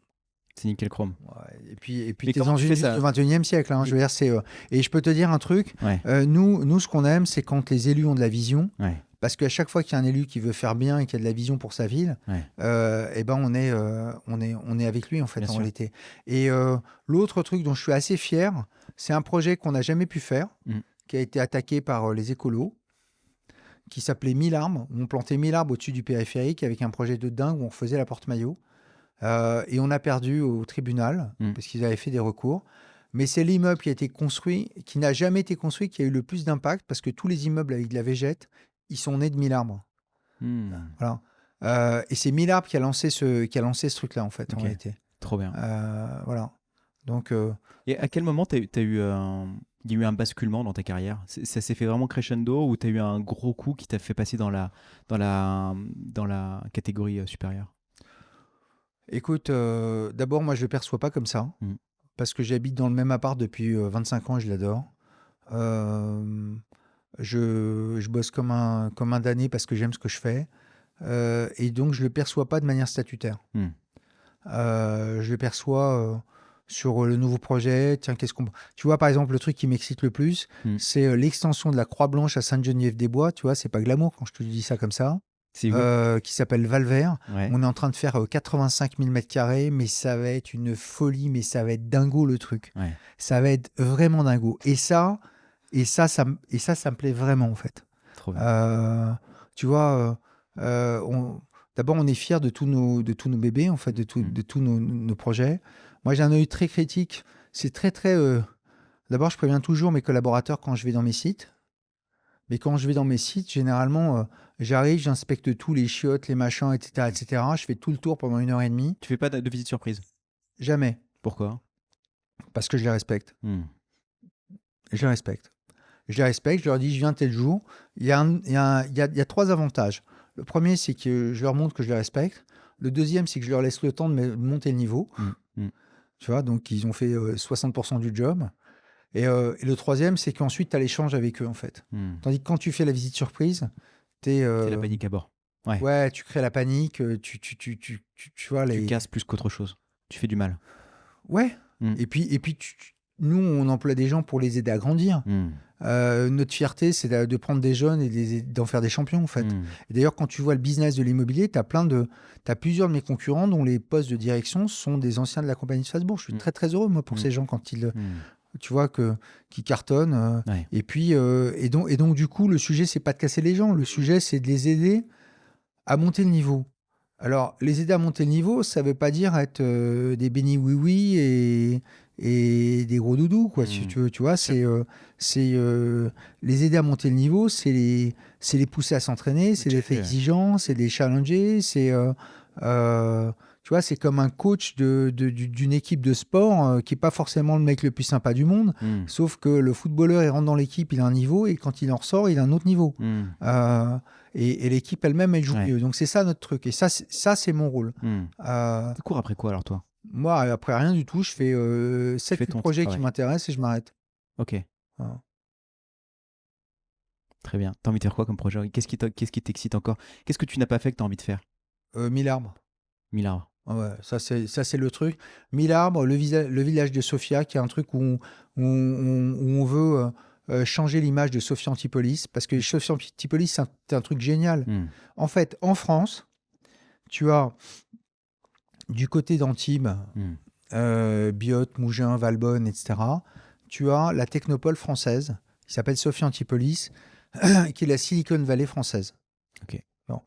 [SPEAKER 1] C'est nickel chrome.
[SPEAKER 2] Ouais, et puis
[SPEAKER 1] Mais
[SPEAKER 2] tu es
[SPEAKER 1] comment
[SPEAKER 2] dans
[SPEAKER 1] tu
[SPEAKER 2] une
[SPEAKER 1] fais
[SPEAKER 2] ville du
[SPEAKER 1] ça?
[SPEAKER 2] 21e siècle. Hein, je veux dire, et je peux te dire un truc.
[SPEAKER 1] Ouais,
[SPEAKER 2] Nous, ce qu'on aime, c'est quand les élus ont de la vision.
[SPEAKER 1] ouais,
[SPEAKER 2] Parce qu'à chaque fois qu'il y a un élu qui veut faire bien et qui a de la vision pour sa ville,
[SPEAKER 1] ouais.
[SPEAKER 2] eh ben on est avec lui en fait
[SPEAKER 1] Bien
[SPEAKER 2] en
[SPEAKER 1] sûr.
[SPEAKER 2] réalité. Et l'autre truc dont je suis assez fier, c'est un projet qu'on n'a jamais pu faire,
[SPEAKER 1] Mm.
[SPEAKER 2] qui a été attaqué par les écolos, qui s'appelait 1000 arbres. On plantait 1000 arbres au-dessus du périphérique avec un projet de dingue où on faisait la porte-maillot. Et on a perdu au tribunal
[SPEAKER 1] Mm.
[SPEAKER 2] parce qu'ils avaient fait des recours. Mais c'est l'immeuble qui a été construit, qui n'a jamais été construit, qui a eu le plus d'impact parce que tous les immeubles avec de la végète, ils sont nés de 1000 arbres.
[SPEAKER 1] Mm.
[SPEAKER 2] Voilà. Et c'est Millard qui a lancé ce truc-là, en fait, en
[SPEAKER 1] Ok,
[SPEAKER 2] réalité.
[SPEAKER 1] trop bien.
[SPEAKER 2] Voilà. Donc,
[SPEAKER 1] Et à quel moment t'as eu il y a eu un basculement dans ta carrière? Ça s'est fait vraiment crescendo ou t'as eu un gros coup qui t'a fait passer dans la catégorie supérieure?
[SPEAKER 2] écoute, d'abord, moi, je le perçois pas comme ça,
[SPEAKER 1] Mm.
[SPEAKER 2] parce que j'habite dans le même appart depuis 25 ans et je l'adore. Euh, je bosse comme un damné parce que j'aime ce que je fais. Et donc, je le perçois pas de manière statutaire.
[SPEAKER 1] Mm.
[SPEAKER 2] Je le perçois sur le nouveau projet. Tiens, Tu vois, par exemple, le truc qui m'excite le plus,
[SPEAKER 1] Mm.
[SPEAKER 2] c'est l'extension de la Croix-Blanche à Sainte-Geneviève-des-Bois. Tu vois, c'est pas glamour quand je te dis ça comme ça.
[SPEAKER 1] C'est où?
[SPEAKER 2] Qui s'appelle Valvert.
[SPEAKER 1] Ouais.
[SPEAKER 2] On est en train de faire 85 000 mètres carrés, mais ça va être une folie, mais ça va être dingo le truc.
[SPEAKER 1] Ouais.
[SPEAKER 2] Ça va être vraiment dingo. Ça me plaît vraiment en fait.
[SPEAKER 1] Trop bien.
[SPEAKER 2] Euh, Tu vois, d'abord on est fiers de tous nos bébés en fait,
[SPEAKER 1] Mm.
[SPEAKER 2] de tous nos projets. Moi j'ai un œil très critique. C'est très très. D'abord je préviens toujours mes collaborateurs quand je vais dans mes sites. Mais quand je vais dans mes sites, généralement, j'arrive, j'inspecte tous les chiottes, les machins, etc., etc. Je fais tout le tour pendant 1 heure et demie.
[SPEAKER 1] Tu fais pas de visite surprise?
[SPEAKER 2] Jamais,
[SPEAKER 1] Pourquoi?
[SPEAKER 2] parce que je les respecte.
[SPEAKER 1] Mm.
[SPEAKER 2] Je les respecte. Je les respecte, je leur dis, je viens tel jour. Il y a 3 avantages. Le premier, c'est que je leur montre que je les respecte. Le deuxième, c'est que je leur laisse le temps de monter le niveau.
[SPEAKER 1] Mm. Mm.
[SPEAKER 2] Tu vois, donc ils ont fait 60% du job. Et le troisième, c'est qu'ensuite, tu as l'échange avec eux, en fait.
[SPEAKER 1] Mm.
[SPEAKER 2] Tandis que quand tu fais la visite surprise, t'es,
[SPEAKER 1] C'est la panique à bord. Ouais.
[SPEAKER 2] ouais, tu crées la panique, tu vois,
[SPEAKER 1] Tu casses plus qu'autre chose. Tu fais du mal.
[SPEAKER 2] Ouais.
[SPEAKER 1] Mm.
[SPEAKER 2] Et puis, nous, on emploie des gens pour les aider à grandir.
[SPEAKER 1] Mm.
[SPEAKER 2] Notre fierté, c'est de prendre des jeunes et d'en faire des champions, en fait.
[SPEAKER 1] Mm.
[SPEAKER 2] Et d'ailleurs, quand tu vois le business de l'immobilier, t'as plusieurs de mes concurrents dont les postes de direction sont des anciens de la compagnie de Strasbourg. Je suis
[SPEAKER 1] Mm.
[SPEAKER 2] très, très heureux, moi, pour
[SPEAKER 1] Mm.
[SPEAKER 2] ces gens quand ils,
[SPEAKER 1] Mm.
[SPEAKER 2] tu vois, qui cartonnent.
[SPEAKER 1] Ouais.
[SPEAKER 2] Et puis, et donc, du coup, le sujet, c'est pas de casser les gens. Le sujet, c'est de les aider à monter le niveau. Alors, les aider à monter le niveau, ça veut pas dire être des bénis oui-oui et des gros doudous, quoi. Si
[SPEAKER 1] Mm.
[SPEAKER 2] tu veux, tu vois, les aider à monter le niveau, c'est les pousser à s'entraîner, c'est les faire exigeants, c'est les challenger, tu vois, c'est comme un coach d'une équipe de sport qui est pas forcément le mec le plus sympa du monde,
[SPEAKER 1] Mm.
[SPEAKER 2] sauf que le footballeur, il rentre dans l'équipe, il a un niveau, et quand il en ressort, il a un autre niveau.
[SPEAKER 1] Mm.
[SPEAKER 2] Et l'équipe elle-même, elle joue
[SPEAKER 1] Ouais.
[SPEAKER 2] mieux. Donc c'est ça notre truc. Et ça, c'est mon rôle.
[SPEAKER 1] Mm.
[SPEAKER 2] Euh,
[SPEAKER 1] Tu cours après quoi alors toi?
[SPEAKER 2] Moi, après rien du tout, je fais
[SPEAKER 1] fais
[SPEAKER 2] 7-8
[SPEAKER 1] ton
[SPEAKER 2] projets qui
[SPEAKER 1] travail.
[SPEAKER 2] m'intéressent et je m'arrête.
[SPEAKER 1] Ok,
[SPEAKER 2] Voilà.
[SPEAKER 1] très bien. T'as envie de faire quoi comme projet? Qu'est-ce qui t'excite encore? Qu'est-ce que tu n'as pas fait que t'as envie de faire?
[SPEAKER 2] 1000 arbres.
[SPEAKER 1] 1000 arbres.
[SPEAKER 2] Ah ouais, ça c'est le truc. 1000 arbres, le village de Sofia, qui est un truc où on veut changer l'image de Sofia Antipolis, parce que Sofia Antipolis, c'est un truc génial.
[SPEAKER 1] Mm.
[SPEAKER 2] En fait, en France, tu as du côté d'Antibes,
[SPEAKER 1] Mm.
[SPEAKER 2] Biot, Mougins, Valbonne, etc. Tu as la technopole française, qui s'appelle Sofia Antipolis, qui est la Silicon Valley française.
[SPEAKER 1] Ok.
[SPEAKER 2] Bon.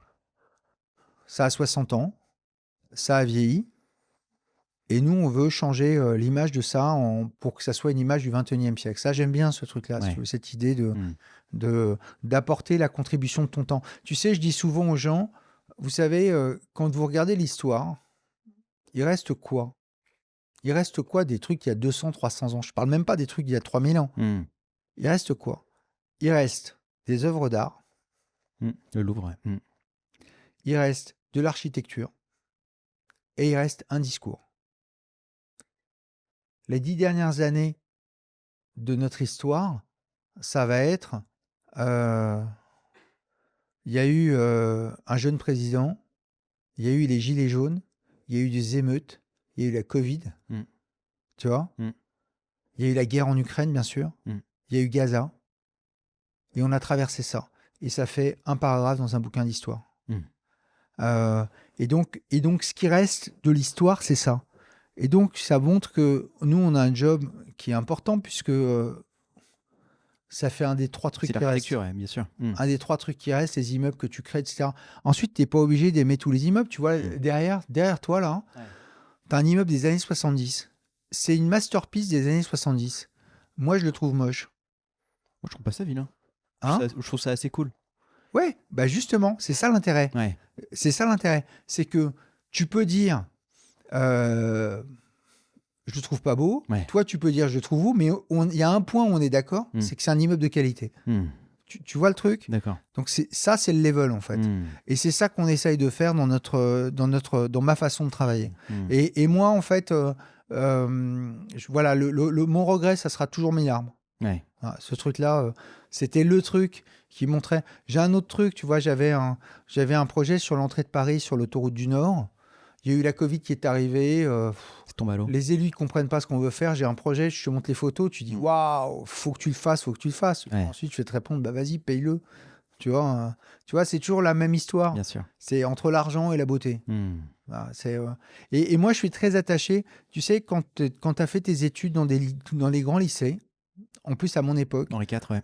[SPEAKER 2] Ça a 60 ans, ça a vieilli, et nous, on veut changer l'image de ça pour que ça soit une image du 21e siècle. Ça, j'aime bien ce truc-là, si
[SPEAKER 1] Ouais.
[SPEAKER 2] tu veux, cette idée
[SPEAKER 1] Mm.
[SPEAKER 2] d'apporter la contribution de ton temps. Tu sais, je dis souvent aux gens, vous savez, quand vous regardez l'histoire, il reste quoi? Il reste quoi des trucs il y a 200, 300 ans? Je parle même pas des trucs il y a 3000 ans.
[SPEAKER 1] Mm.
[SPEAKER 2] Il reste quoi? Il reste des œuvres d'art,
[SPEAKER 1] Mm. Le Louvre, ouais. Mm.
[SPEAKER 2] il reste de l'architecture et il reste un discours. les 10 dernières années de notre histoire, ça va être, euh, il y a eu un jeune président, il y a eu les gilets jaunes, il y a eu des émeutes, il y a eu la Covid,
[SPEAKER 1] Mm.
[SPEAKER 2] tu vois,
[SPEAKER 1] Mm.
[SPEAKER 2] il y a eu la guerre en Ukraine, bien sûr,
[SPEAKER 1] Mm.
[SPEAKER 2] il y a eu Gaza, et on a traversé ça. Et ça fait un paragraphe dans un bouquin d'histoire.
[SPEAKER 1] Mm.
[SPEAKER 2] Euh, et donc, ce qui reste de l'histoire, c'est ça. Et donc, ça montre que nous, on a un job qui est important puisque ça fait un des 3 trucs
[SPEAKER 1] C'est
[SPEAKER 2] qui restent.
[SPEAKER 1] l'architecture, ouais, bien sûr. Mm.
[SPEAKER 2] Un des 3 trucs qui restent, les immeubles que tu crées, etc. Ensuite, tu n'es pas obligé d'aimer tous les immeubles. Tu vois, derrière toi, là,
[SPEAKER 1] Ouais.
[SPEAKER 2] tu as un immeuble des années 70. C'est une masterpiece des années 70. Moi, je le trouve moche.
[SPEAKER 1] Moi, je trouve pas ça vilain.
[SPEAKER 2] Hein?
[SPEAKER 1] Je trouve ça assez cool.
[SPEAKER 2] Ouais, bah justement, c'est ça l'intérêt.
[SPEAKER 1] Ouais.
[SPEAKER 2] C'est ça l'intérêt. C'est que tu peux dire, euh, je le trouve pas beau.
[SPEAKER 1] Ouais.
[SPEAKER 2] Toi, tu peux dire, je le trouve beau. Mais il y a un point où on est d'accord,
[SPEAKER 1] Mm.
[SPEAKER 2] c'est que c'est un immeuble de qualité.
[SPEAKER 1] Mm.
[SPEAKER 2] Tu vois le truc?
[SPEAKER 1] D'accord.
[SPEAKER 2] Donc ça, c'est le level en fait.
[SPEAKER 1] Mm.
[SPEAKER 2] Et c'est ça qu'on essaye de faire dans ma façon de travailler.
[SPEAKER 1] Mm.
[SPEAKER 2] Et moi, en fait, voilà, mon regret, ça sera toujours mes arbres.
[SPEAKER 1] Ouais.
[SPEAKER 2] Voilà, ce truc-là, c'était le truc qui montrait. J'ai un autre truc, tu vois, j'avais un projet sur l'entrée de Paris, sur l'autoroute du Nord. Il y a eu la Covid qui est arrivée.
[SPEAKER 1] C'est tombé à l'eau.
[SPEAKER 2] Les élus ne comprennent pas ce qu'on veut faire. J'ai un projet, je te montre les photos. Tu dis, waouh, faut que tu le fasses, faut que tu le fasses.
[SPEAKER 1] Ouais.
[SPEAKER 2] Ensuite, je vais te répondre, bah vas-y, paye-le. Tu vois, c'est toujours la même histoire.
[SPEAKER 1] Bien sûr.
[SPEAKER 2] C'est entre l'argent et la beauté.
[SPEAKER 1] Mm.
[SPEAKER 2] Voilà, et moi, je suis très attaché. Tu sais, quand tu as fait tes études dans les grands lycées, en plus à mon époque,
[SPEAKER 1] Henri IV, ouais.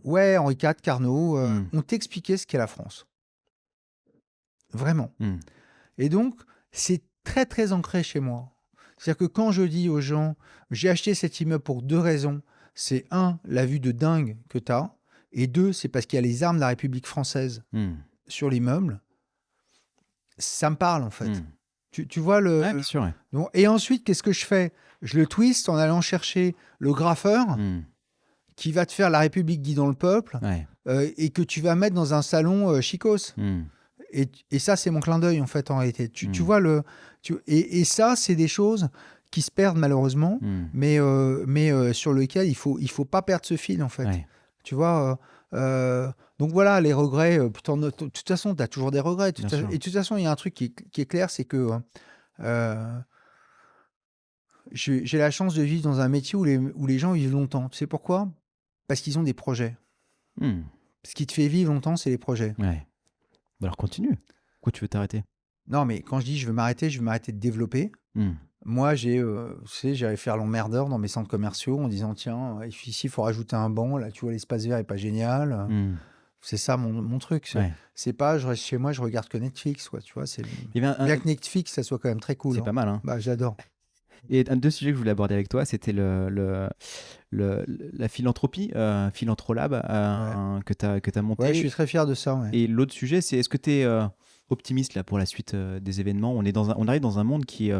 [SPEAKER 2] ouais, Henri IV, Carnot,
[SPEAKER 1] Mm.
[SPEAKER 2] on t'expliquait ce qu'est la France. Vraiment.
[SPEAKER 1] Mm.
[SPEAKER 2] Et donc, c'est très, très ancré chez moi. C'est-à-dire que quand je dis aux gens, j'ai acheté cet immeuble pour 2 raisons. C'est 1, la vue de dingue que tu as. Et 2, c'est parce qu'il y a les armes de la République française
[SPEAKER 1] Mm.
[SPEAKER 2] sur l'immeuble. Ça me parle, en fait.
[SPEAKER 1] Mm.
[SPEAKER 2] Tu vois le...
[SPEAKER 1] Ouais, bien sûr, ouais.
[SPEAKER 2] Bon, et ensuite, qu'est-ce que je fais? Je le twist en allant chercher le graffeur
[SPEAKER 1] Mm.
[SPEAKER 2] qui va te faire la République guidant le peuple
[SPEAKER 1] Ouais.
[SPEAKER 2] et que tu vas mettre dans un salon chicos.
[SPEAKER 1] Mm.
[SPEAKER 2] Et ça, c'est mon clin d'œil, en fait, en réalité. Tu
[SPEAKER 1] Mm.
[SPEAKER 2] vois, et ça, c'est des choses qui se perdent malheureusement,
[SPEAKER 1] Mm.
[SPEAKER 2] mais sur lesquelles il faut pas perdre ce fil, en fait.
[SPEAKER 1] Ouais.
[SPEAKER 2] Tu vois, donc voilà, les regrets, putain, de toute façon, tu as toujours des regrets.
[SPEAKER 1] Bien sûr.
[SPEAKER 2] Et de toute façon, il y a un truc qui est clair, c'est que j'ai la chance de vivre dans un métier où les gens vivent longtemps. Tu sais pourquoi? Parce qu'ils ont des projets.
[SPEAKER 1] Mm.
[SPEAKER 2] Ce qui te fait vivre longtemps, c'est les projets.
[SPEAKER 1] Ouais. Bah alors continue. Pourquoi tu veux t'arrêter?
[SPEAKER 2] Non, mais quand je dis je veux m'arrêter de développer.
[SPEAKER 1] Mm.
[SPEAKER 2] Moi, tu sais, j'allais faire l'emmerdeur dans mes centres commerciaux en disant tiens, ici, il faut rajouter un banc. Là, tu vois, l'espace vert est pas génial.
[SPEAKER 1] Mm.
[SPEAKER 2] C'est ça mon truc.
[SPEAKER 1] Ouais.
[SPEAKER 2] C'est pas, je reste chez moi, je regarde que Netflix. Quoi, tu vois,
[SPEAKER 1] Il y avait
[SPEAKER 2] bien que Netflix, ça soit quand même très cool.
[SPEAKER 1] C'est
[SPEAKER 2] hein.
[SPEAKER 1] pas mal, hein.
[SPEAKER 2] Bah, j'adore.
[SPEAKER 1] Et un deux sujets que je voulais aborder avec toi, c'était la philanthropie, Philanthrolab, que tu as monté.
[SPEAKER 2] Ouais, je suis très fier de ça. Ouais.
[SPEAKER 1] Et l'autre sujet, c'est est-ce que tu es optimiste là, pour la suite des événements? On arrive dans un monde qui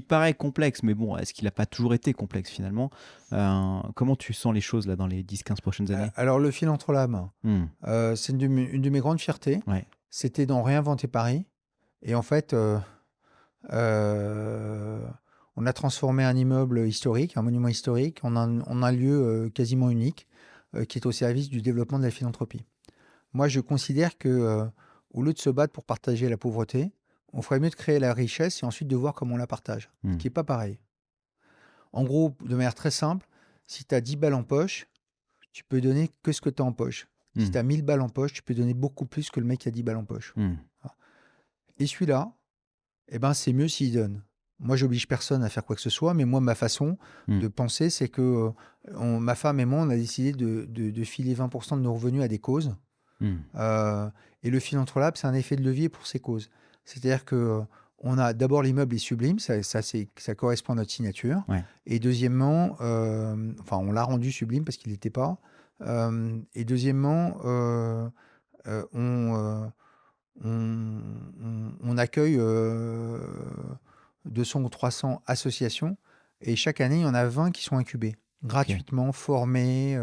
[SPEAKER 1] paraît complexe, mais bon, est-ce qu'il n'a pas toujours été complexe finalement? Comment tu sens les choses là, dans les 10-15 prochaines années?
[SPEAKER 2] Alors, le Philanthrolab,
[SPEAKER 1] Mm.
[SPEAKER 2] c'est une de mes grandes fiertés.
[SPEAKER 1] Ouais.
[SPEAKER 2] C'était dans Réinventer Paris. Et en fait, on a transformé un immeuble historique, un monument historique, en un lieu quasiment unique qui est au service du développement de la philanthropie. Moi, je considère que au lieu de se battre pour partager la pauvreté, on ferait mieux de créer la richesse et ensuite de voir comment on la partage, ce
[SPEAKER 1] Mm.
[SPEAKER 2] qui n'est pas pareil. En gros, de manière très simple, si tu as 10 balles en poche, tu peux donner que ce que tu as en poche. Si
[SPEAKER 1] Mm.
[SPEAKER 2] tu as 1000 balles en poche, tu peux donner beaucoup plus que le mec qui a 10 balles en poche.
[SPEAKER 1] Mm.
[SPEAKER 2] Et celui-là, eh ben, c'est mieux s'il donne. Moi, j'oblige personne à faire quoi que ce soit, mais moi, ma façon
[SPEAKER 1] Mm.
[SPEAKER 2] de penser, c'est que ma femme et moi, on a décidé de filer 20% de nos revenus à des causes.
[SPEAKER 1] Mm.
[SPEAKER 2] Et le Philanthrolab, c'est un effet de levier pour ces causes. C'est-à-dire que on a d'abord l'immeuble est sublime, ça correspond à notre signature.
[SPEAKER 1] Ouais.
[SPEAKER 2] Et deuxièmement, on l'a rendu sublime parce qu'il n'était pas. Et deuxièmement, on accueille 200 ou 300 associations et chaque année, il y en a 20 qui sont incubées, gratuitement, formées,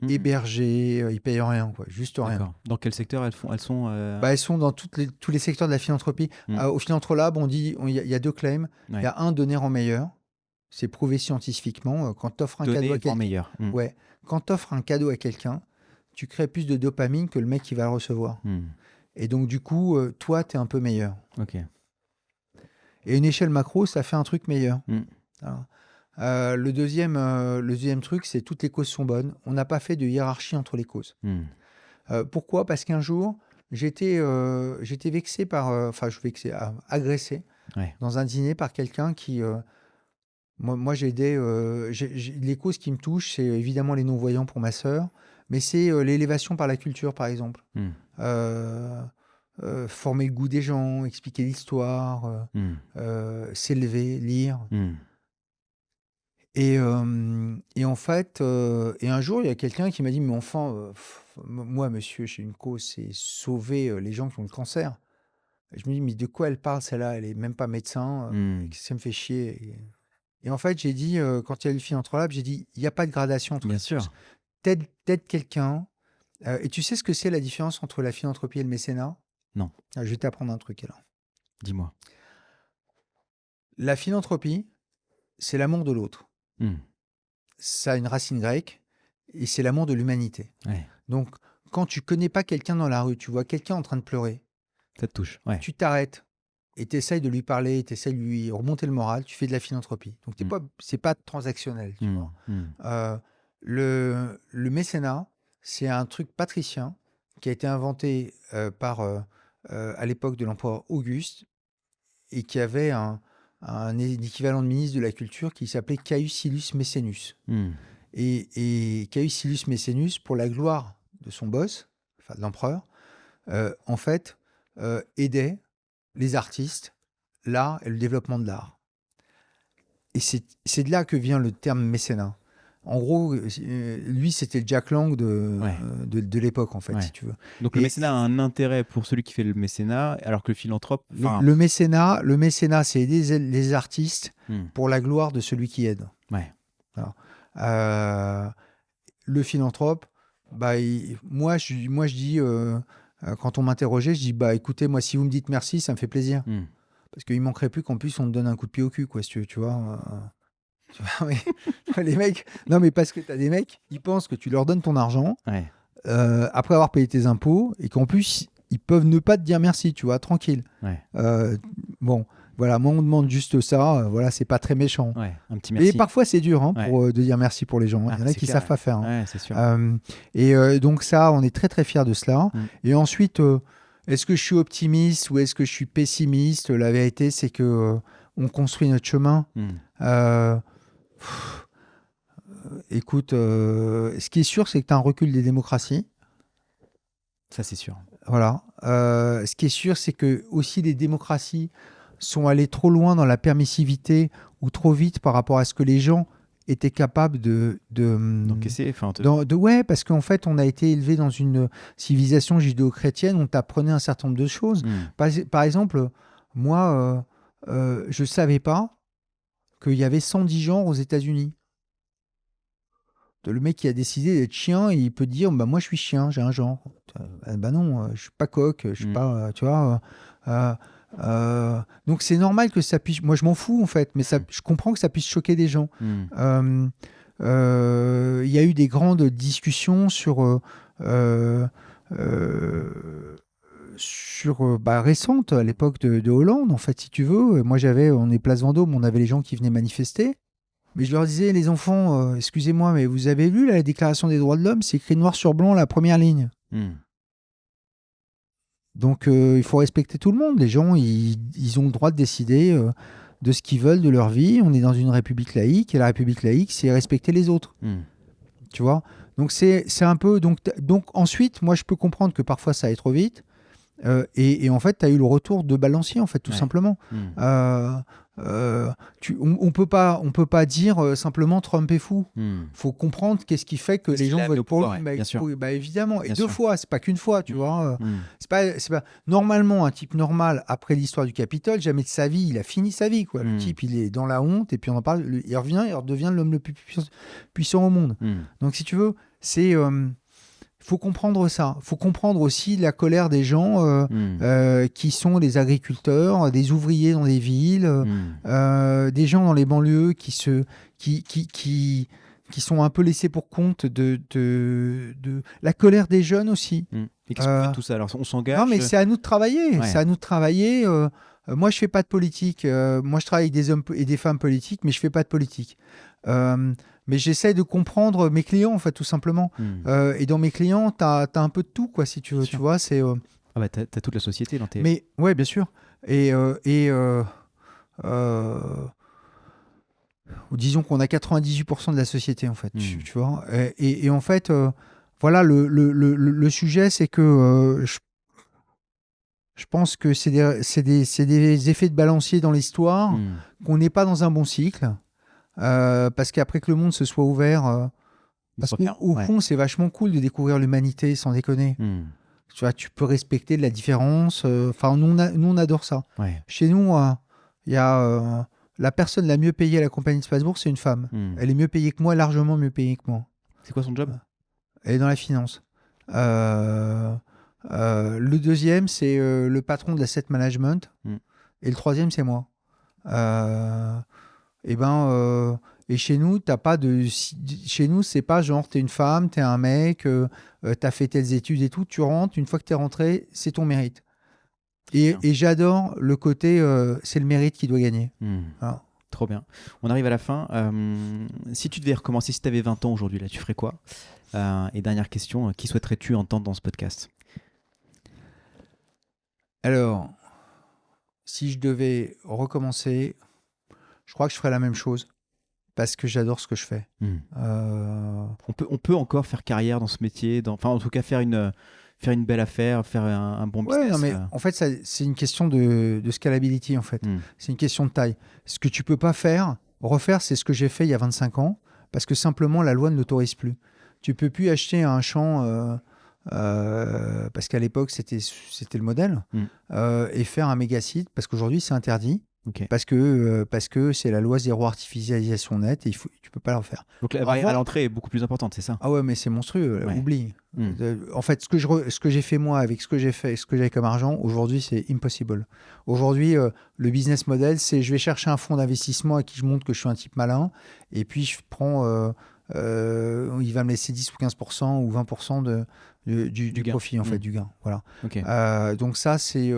[SPEAKER 1] Mm.
[SPEAKER 2] hébergées, ils ne payent rien, quoi, juste rien.
[SPEAKER 1] D'accord. Dans quel secteur elles sont
[SPEAKER 2] Elles sont dans tous les secteurs de la philanthropie.
[SPEAKER 1] Mm.
[SPEAKER 2] Au Philanthrolab, il y a 2 claims. Il
[SPEAKER 1] Ouais.
[SPEAKER 2] y a un, donner en meilleur. c'est prouvé scientifiquement. Quand tu offres un
[SPEAKER 1] Donner
[SPEAKER 2] cadeau à
[SPEAKER 1] pour
[SPEAKER 2] quelqu'un,
[SPEAKER 1] meilleur.
[SPEAKER 2] ouais, quand t'offres un cadeau à quelqu'un, tu crées plus de dopamine que le mec qui va le recevoir. Et donc, du coup, toi, tu es un peu meilleur.
[SPEAKER 1] Ok.
[SPEAKER 2] Et une échelle macro, ça fait un truc meilleur.
[SPEAKER 1] Mm.
[SPEAKER 2] Alors, le deuxième truc, c'est toutes les causes sont bonnes. On n'a pas fait de hiérarchie entre les causes. Pourquoi? Parce qu'un jour, j'étais vexé agressé
[SPEAKER 1] Ouais.
[SPEAKER 2] dans un dîner par quelqu'un qui... moi j'ai aidé... les causes qui me touchent, c'est évidemment les non-voyants pour ma sœur, mais c'est l'élévation par la culture, par exemple. Former le goût des gens, expliquer l'histoire, s'élever, lire. Et en fait, et un jour, il y a quelqu'un qui m'a dit, mais enfin, moi, monsieur, j'ai une cause, c'est sauver les gens qui ont le cancer. Et je me dis, mais de quoi elle parle, celle-là? Elle est même pas médecin, ça me fait chier. Et en fait, j'ai dit, quand il y a eu le Philanthrope, j'ai dit, il n'y a pas de gradation entre
[SPEAKER 1] Bien
[SPEAKER 2] les
[SPEAKER 1] sûr.
[SPEAKER 2] causes. T'aides quelqu'un, et tu sais ce que c'est la différence entre la philanthropie et le mécénat?
[SPEAKER 1] Non.
[SPEAKER 2] Je vais t'apprendre un truc, alors.
[SPEAKER 1] Dis-moi.
[SPEAKER 2] La philanthropie, c'est l'amour de l'autre. Ça a une racine grecque, et c'est l'amour de l'humanité.
[SPEAKER 1] Ouais.
[SPEAKER 2] Donc, quand tu connais pas quelqu'un dans la rue, tu vois quelqu'un en train de pleurer,
[SPEAKER 1] Ça te touche. Ouais.
[SPEAKER 2] tu t'arrêtes et tu essayes de lui parler, tu essayes de lui remonter le moral, tu fais de la philanthropie. Donc, c'est pas transactionnel. Tu vois. Le mécénat, c'est un truc patricien qui a été inventé à l'époque de l'empereur Auguste et qui avait un équivalent de ministre de la Culture qui s'appelait Caius Silius Maecenas. Et Caius Silius Maecenas, pour la gloire de son boss, enfin de l'empereur, en fait, aidait les artistes, l'art et le développement de l'art. Et c'est de là que vient le terme mécénat. En gros, lui, c'était le Jack Lang de l'époque, en fait, si tu veux.
[SPEAKER 1] Donc, le mécénat a un intérêt pour celui qui fait le mécénat, alors que le philanthrope...
[SPEAKER 2] Le mécénat, c'est aider les artistes pour la gloire de celui qui aide.
[SPEAKER 1] Ouais.
[SPEAKER 2] Le philanthrope, moi, je dis, quand on m'interrogeait, je dis, écoutez, moi, si vous me dites merci, ça me fait plaisir. Parce qu'il ne manquerait plus qu'en plus, on te donne un coup de pied au cul, quoi, si tu vois. Les mecs, non, mais parce que tu as des mecs, ils pensent que tu leur donnes ton argent après avoir payé tes impôts et qu'en plus, ils peuvent ne pas te dire merci, tu vois, tranquille. Bon, voilà, moi, on demande juste ça, voilà, c'est pas très méchant.
[SPEAKER 1] Un petit merci.
[SPEAKER 2] Et parfois, c'est dur de dire merci pour les gens. Il y en a qui ne savent pas faire.
[SPEAKER 1] C'est sûr.
[SPEAKER 2] Donc ça, on est très, très fiers de cela. Et ensuite, est-ce que je suis optimiste ou est-ce que je suis pessimiste? La vérité, c'est que on construit notre chemin. Écoute, ce qui est sûr, c'est que tu as un recul des démocraties.
[SPEAKER 1] Ça, c'est sûr.
[SPEAKER 2] Voilà. Ce qui est sûr, c'est que aussi les démocraties sont allées trop loin dans la permissivité ou trop vite par rapport à ce que les gens étaient capables
[SPEAKER 1] d'encaisser.
[SPEAKER 2] Ouais, parce qu'en fait, on a été élevé dans une civilisation judéo-chrétienne, on t'apprenait un certain nombre de choses. Par exemple, moi, je ne savais pas qu'il y avait 110 genres aux États-Unis. Le mec qui a décidé d'être chien, il peut dire moi je suis chien, j'ai un genre. Non, je suis pas coq, je suis pas, tu vois. Donc c'est normal que ça puisse. Moi je m'en fous en fait, mais je comprends que ça puisse choquer des gens. Il y a eu des grandes discussions sur récentes à l'époque de Hollande en fait, si tu veux. Moi on est Place Vendôme, on avait les gens qui venaient manifester. Mais je leur disais, les enfants, excusez-moi, mais vous avez lu la Déclaration des droits de l'homme? C'est écrit noir sur blanc, la première ligne. Donc, il faut respecter tout le monde. Les gens, ils ont le droit de décider de ce qu'ils veulent de leur vie. On est dans une république laïque, et la république laïque, c'est respecter les autres. Tu vois? Donc, c'est un peu... Donc, ensuite, moi, je peux comprendre que parfois, ça aille trop vite. Et en fait, tu as eu le retour de balancier, en fait, tout simplement. On peut pas dire simplement Trump est fou. Faut comprendre qu'est-ce qui fait que les gens votent pour lui. Évidemment. Et deux fois, c'est pas qu'une fois, tu vois. C'est pas normalement un type normal après l'histoire du Capitole, jamais de sa vie, il a fini sa vie, quoi. Le type, il est dans la honte et puis on en parle. Il revient, il redevient l'homme le plus puissant au monde. Donc, si tu veux, c'est faut comprendre ça. Il faut comprendre aussi la colère des gens qui sont des agriculteurs, des ouvriers dans des villes, des gens dans les banlieues qui sont un peu laissés pour compte de la colère des jeunes aussi.
[SPEAKER 1] Et qu'est-ce qu'on fait de tout ça? Alors, on s'engage.
[SPEAKER 2] Non, mais c'est à nous de travailler.
[SPEAKER 1] Ouais.
[SPEAKER 2] C'est à nous de travailler. Moi, je fais pas de politique. Moi, je travaille avec des hommes et des femmes politiques, mais je fais pas de politique. Mais j'essaie de comprendre mes clients, en fait, tout simplement. Et dans mes clients, tu as un peu de tout, quoi, si tu veux. Tu vois, c'est.
[SPEAKER 1] Ah bah, t'as toute la société dans tes.
[SPEAKER 2] Mais ouais, bien sûr. Disons qu'on a 98% de la société, en fait. Tu vois. Et en fait, voilà, le sujet, c'est que je pense que c'est des effets de balancier dans l'histoire, qu'on n'est pas dans un bon cycle. Parce qu'après que le monde se soit ouvert, parce qu'au fond, c'est vachement cool de découvrir l'humanité, sans déconner. Tu vois, tu peux respecter de la différence. Enfin, nous, on adore ça.
[SPEAKER 1] Ouais.
[SPEAKER 2] Chez nous, il y a la personne la mieux payée à la compagnie de Strasbourg, c'est une femme. Elle est mieux payée que moi, largement mieux payée que moi.
[SPEAKER 1] C'est quoi son job?
[SPEAKER 2] Elle est dans la finance. Le deuxième, c'est le patron de l'asset management. Et le troisième, c'est moi. Et chez nous, t'as pas de. Chez nous, c'est pas genre t'es une femme, t'es un mec, t'as fait telles études et tout. Tu rentres, une fois que t'es rentré, c'est ton mérite. Et j'adore le côté, c'est le mérite qui doit gagner. Voilà.
[SPEAKER 1] Trop bien. On arrive à la fin. Si tu devais recommencer, si tu avais 20 ans aujourd'hui, là, tu ferais quoi? Et dernière question, qui souhaiterais-tu entendre dans ce podcast?
[SPEAKER 2] Alors, si je devais recommencer, je crois que je ferais la même chose. Parce que j'adore ce que je fais.
[SPEAKER 1] On peut encore faire carrière dans ce métier, enfin en tout cas faire une belle affaire, faire un bon business.
[SPEAKER 2] Non, mais en fait, c'est une question de scalability, en fait. C'est une question de taille. Ce que tu peux pas refaire, c'est ce que j'ai fait il y a 25 ans, parce que simplement, la loi ne l'autorise plus. Tu peux plus acheter un champ, parce qu'à l'époque, c'était le modèle, et faire un méga site, parce qu'aujourd'hui, c'est interdit.
[SPEAKER 1] Okay.
[SPEAKER 2] Parce que c'est la loi zéro artificialisation nette et tu peux pas le refaire.
[SPEAKER 1] Donc la barrière à l'entrée est beaucoup plus importante, c'est ça?
[SPEAKER 2] Ah ouais, mais c'est monstrueux, oublie. En fait, ce que j'ai fait moi avec ce que j'ai fait, ce que j'avais comme argent, aujourd'hui c'est impossible. Aujourd'hui, le business model, c'est je vais chercher un fonds d'investissement à qui je montre que je suis un type malin et puis je prends, il va me laisser 10 ou 15% ou 20% du profit, en fait, du gain. Voilà.
[SPEAKER 1] Okay.
[SPEAKER 2] Donc ça, c'est...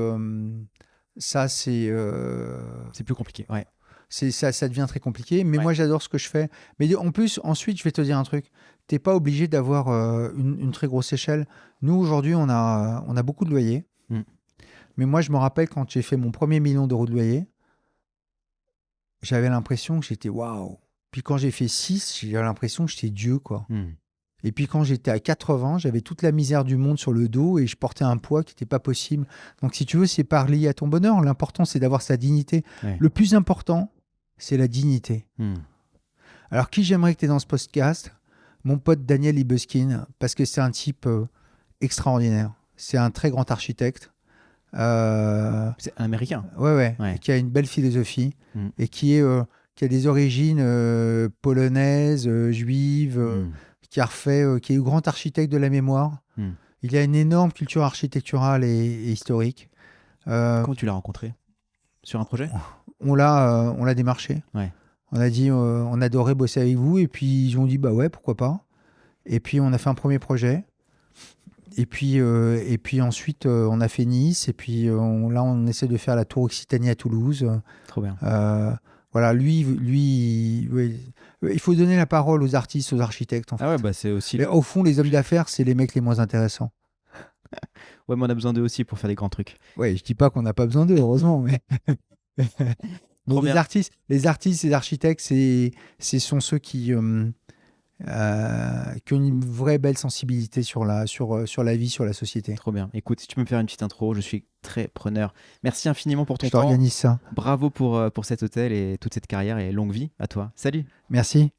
[SPEAKER 1] c'est plus compliqué, ouais.
[SPEAKER 2] Ça devient très compliqué, mais moi j'adore ce que je fais. Mais en plus, ensuite, je vais te dire un truc. T'es pas obligé d'avoir une très grosse échelle. Nous, aujourd'hui, on a beaucoup de loyers. Mais moi, je me rappelle quand j'ai fait mon premier 1 million d'euros de loyer, j'avais l'impression que j'étais waouh. Puis quand j'ai fait 6, j'avais l'impression que j'étais Dieu, quoi. Et puis quand j'étais à 80, j'avais toute la misère du monde sur le dos et je portais un poids qui n'était pas possible. Donc si tu veux, c'est pas lié à ton bonheur. L'important, c'est d'avoir sa dignité. Ouais. Le plus important, c'est la dignité. Alors qui j'aimerais que tu aies dans ce podcast? Mon pote Daniel Libeskind, parce que c'est un type extraordinaire. C'est un très grand architecte.
[SPEAKER 1] C'est un Américain.
[SPEAKER 2] Ouais. Qui a une belle philosophie et qui a des origines polonaises, juives, qui est le grand architecte de la mémoire. Il a une énorme culture architecturale et historique.
[SPEAKER 1] Comment tu l'as rencontré? Sur un projet?
[SPEAKER 2] On l'a démarché.
[SPEAKER 1] Ouais.
[SPEAKER 2] On a dit on adorait bosser avec vous et puis ils ont dit bah ouais, pourquoi pas. Et puis on a fait un premier projet. Et puis ensuite on a fait Nice et puis là on essaie de faire la Tour Occitanie à Toulouse.
[SPEAKER 1] Trop bien.
[SPEAKER 2] Voilà, lui il faut donner la parole aux artistes, aux architectes. En fait.
[SPEAKER 1] Ah ouais, bah c'est aussi.
[SPEAKER 2] Au fond, les hommes d'affaires, c'est les mecs les moins intéressants.
[SPEAKER 1] Ouais, mais on a besoin d'eux aussi pour faire des grands trucs.
[SPEAKER 2] Ouais, je dis pas qu'on n'a pas besoin d'eux, heureusement, mais. Donc les artistes, les architectes, ce sont ceux qui ont une vraie belle sensibilité sur la vie, sur la société.
[SPEAKER 1] Trop bien. Écoute, si tu peux me faire une petite intro, je suis très preneur. Merci infiniment pour ton temps.
[SPEAKER 2] Je t'organise ça.
[SPEAKER 1] Bravo pour cet hôtel et toute cette carrière et longue vie à toi. Salut.
[SPEAKER 2] Merci.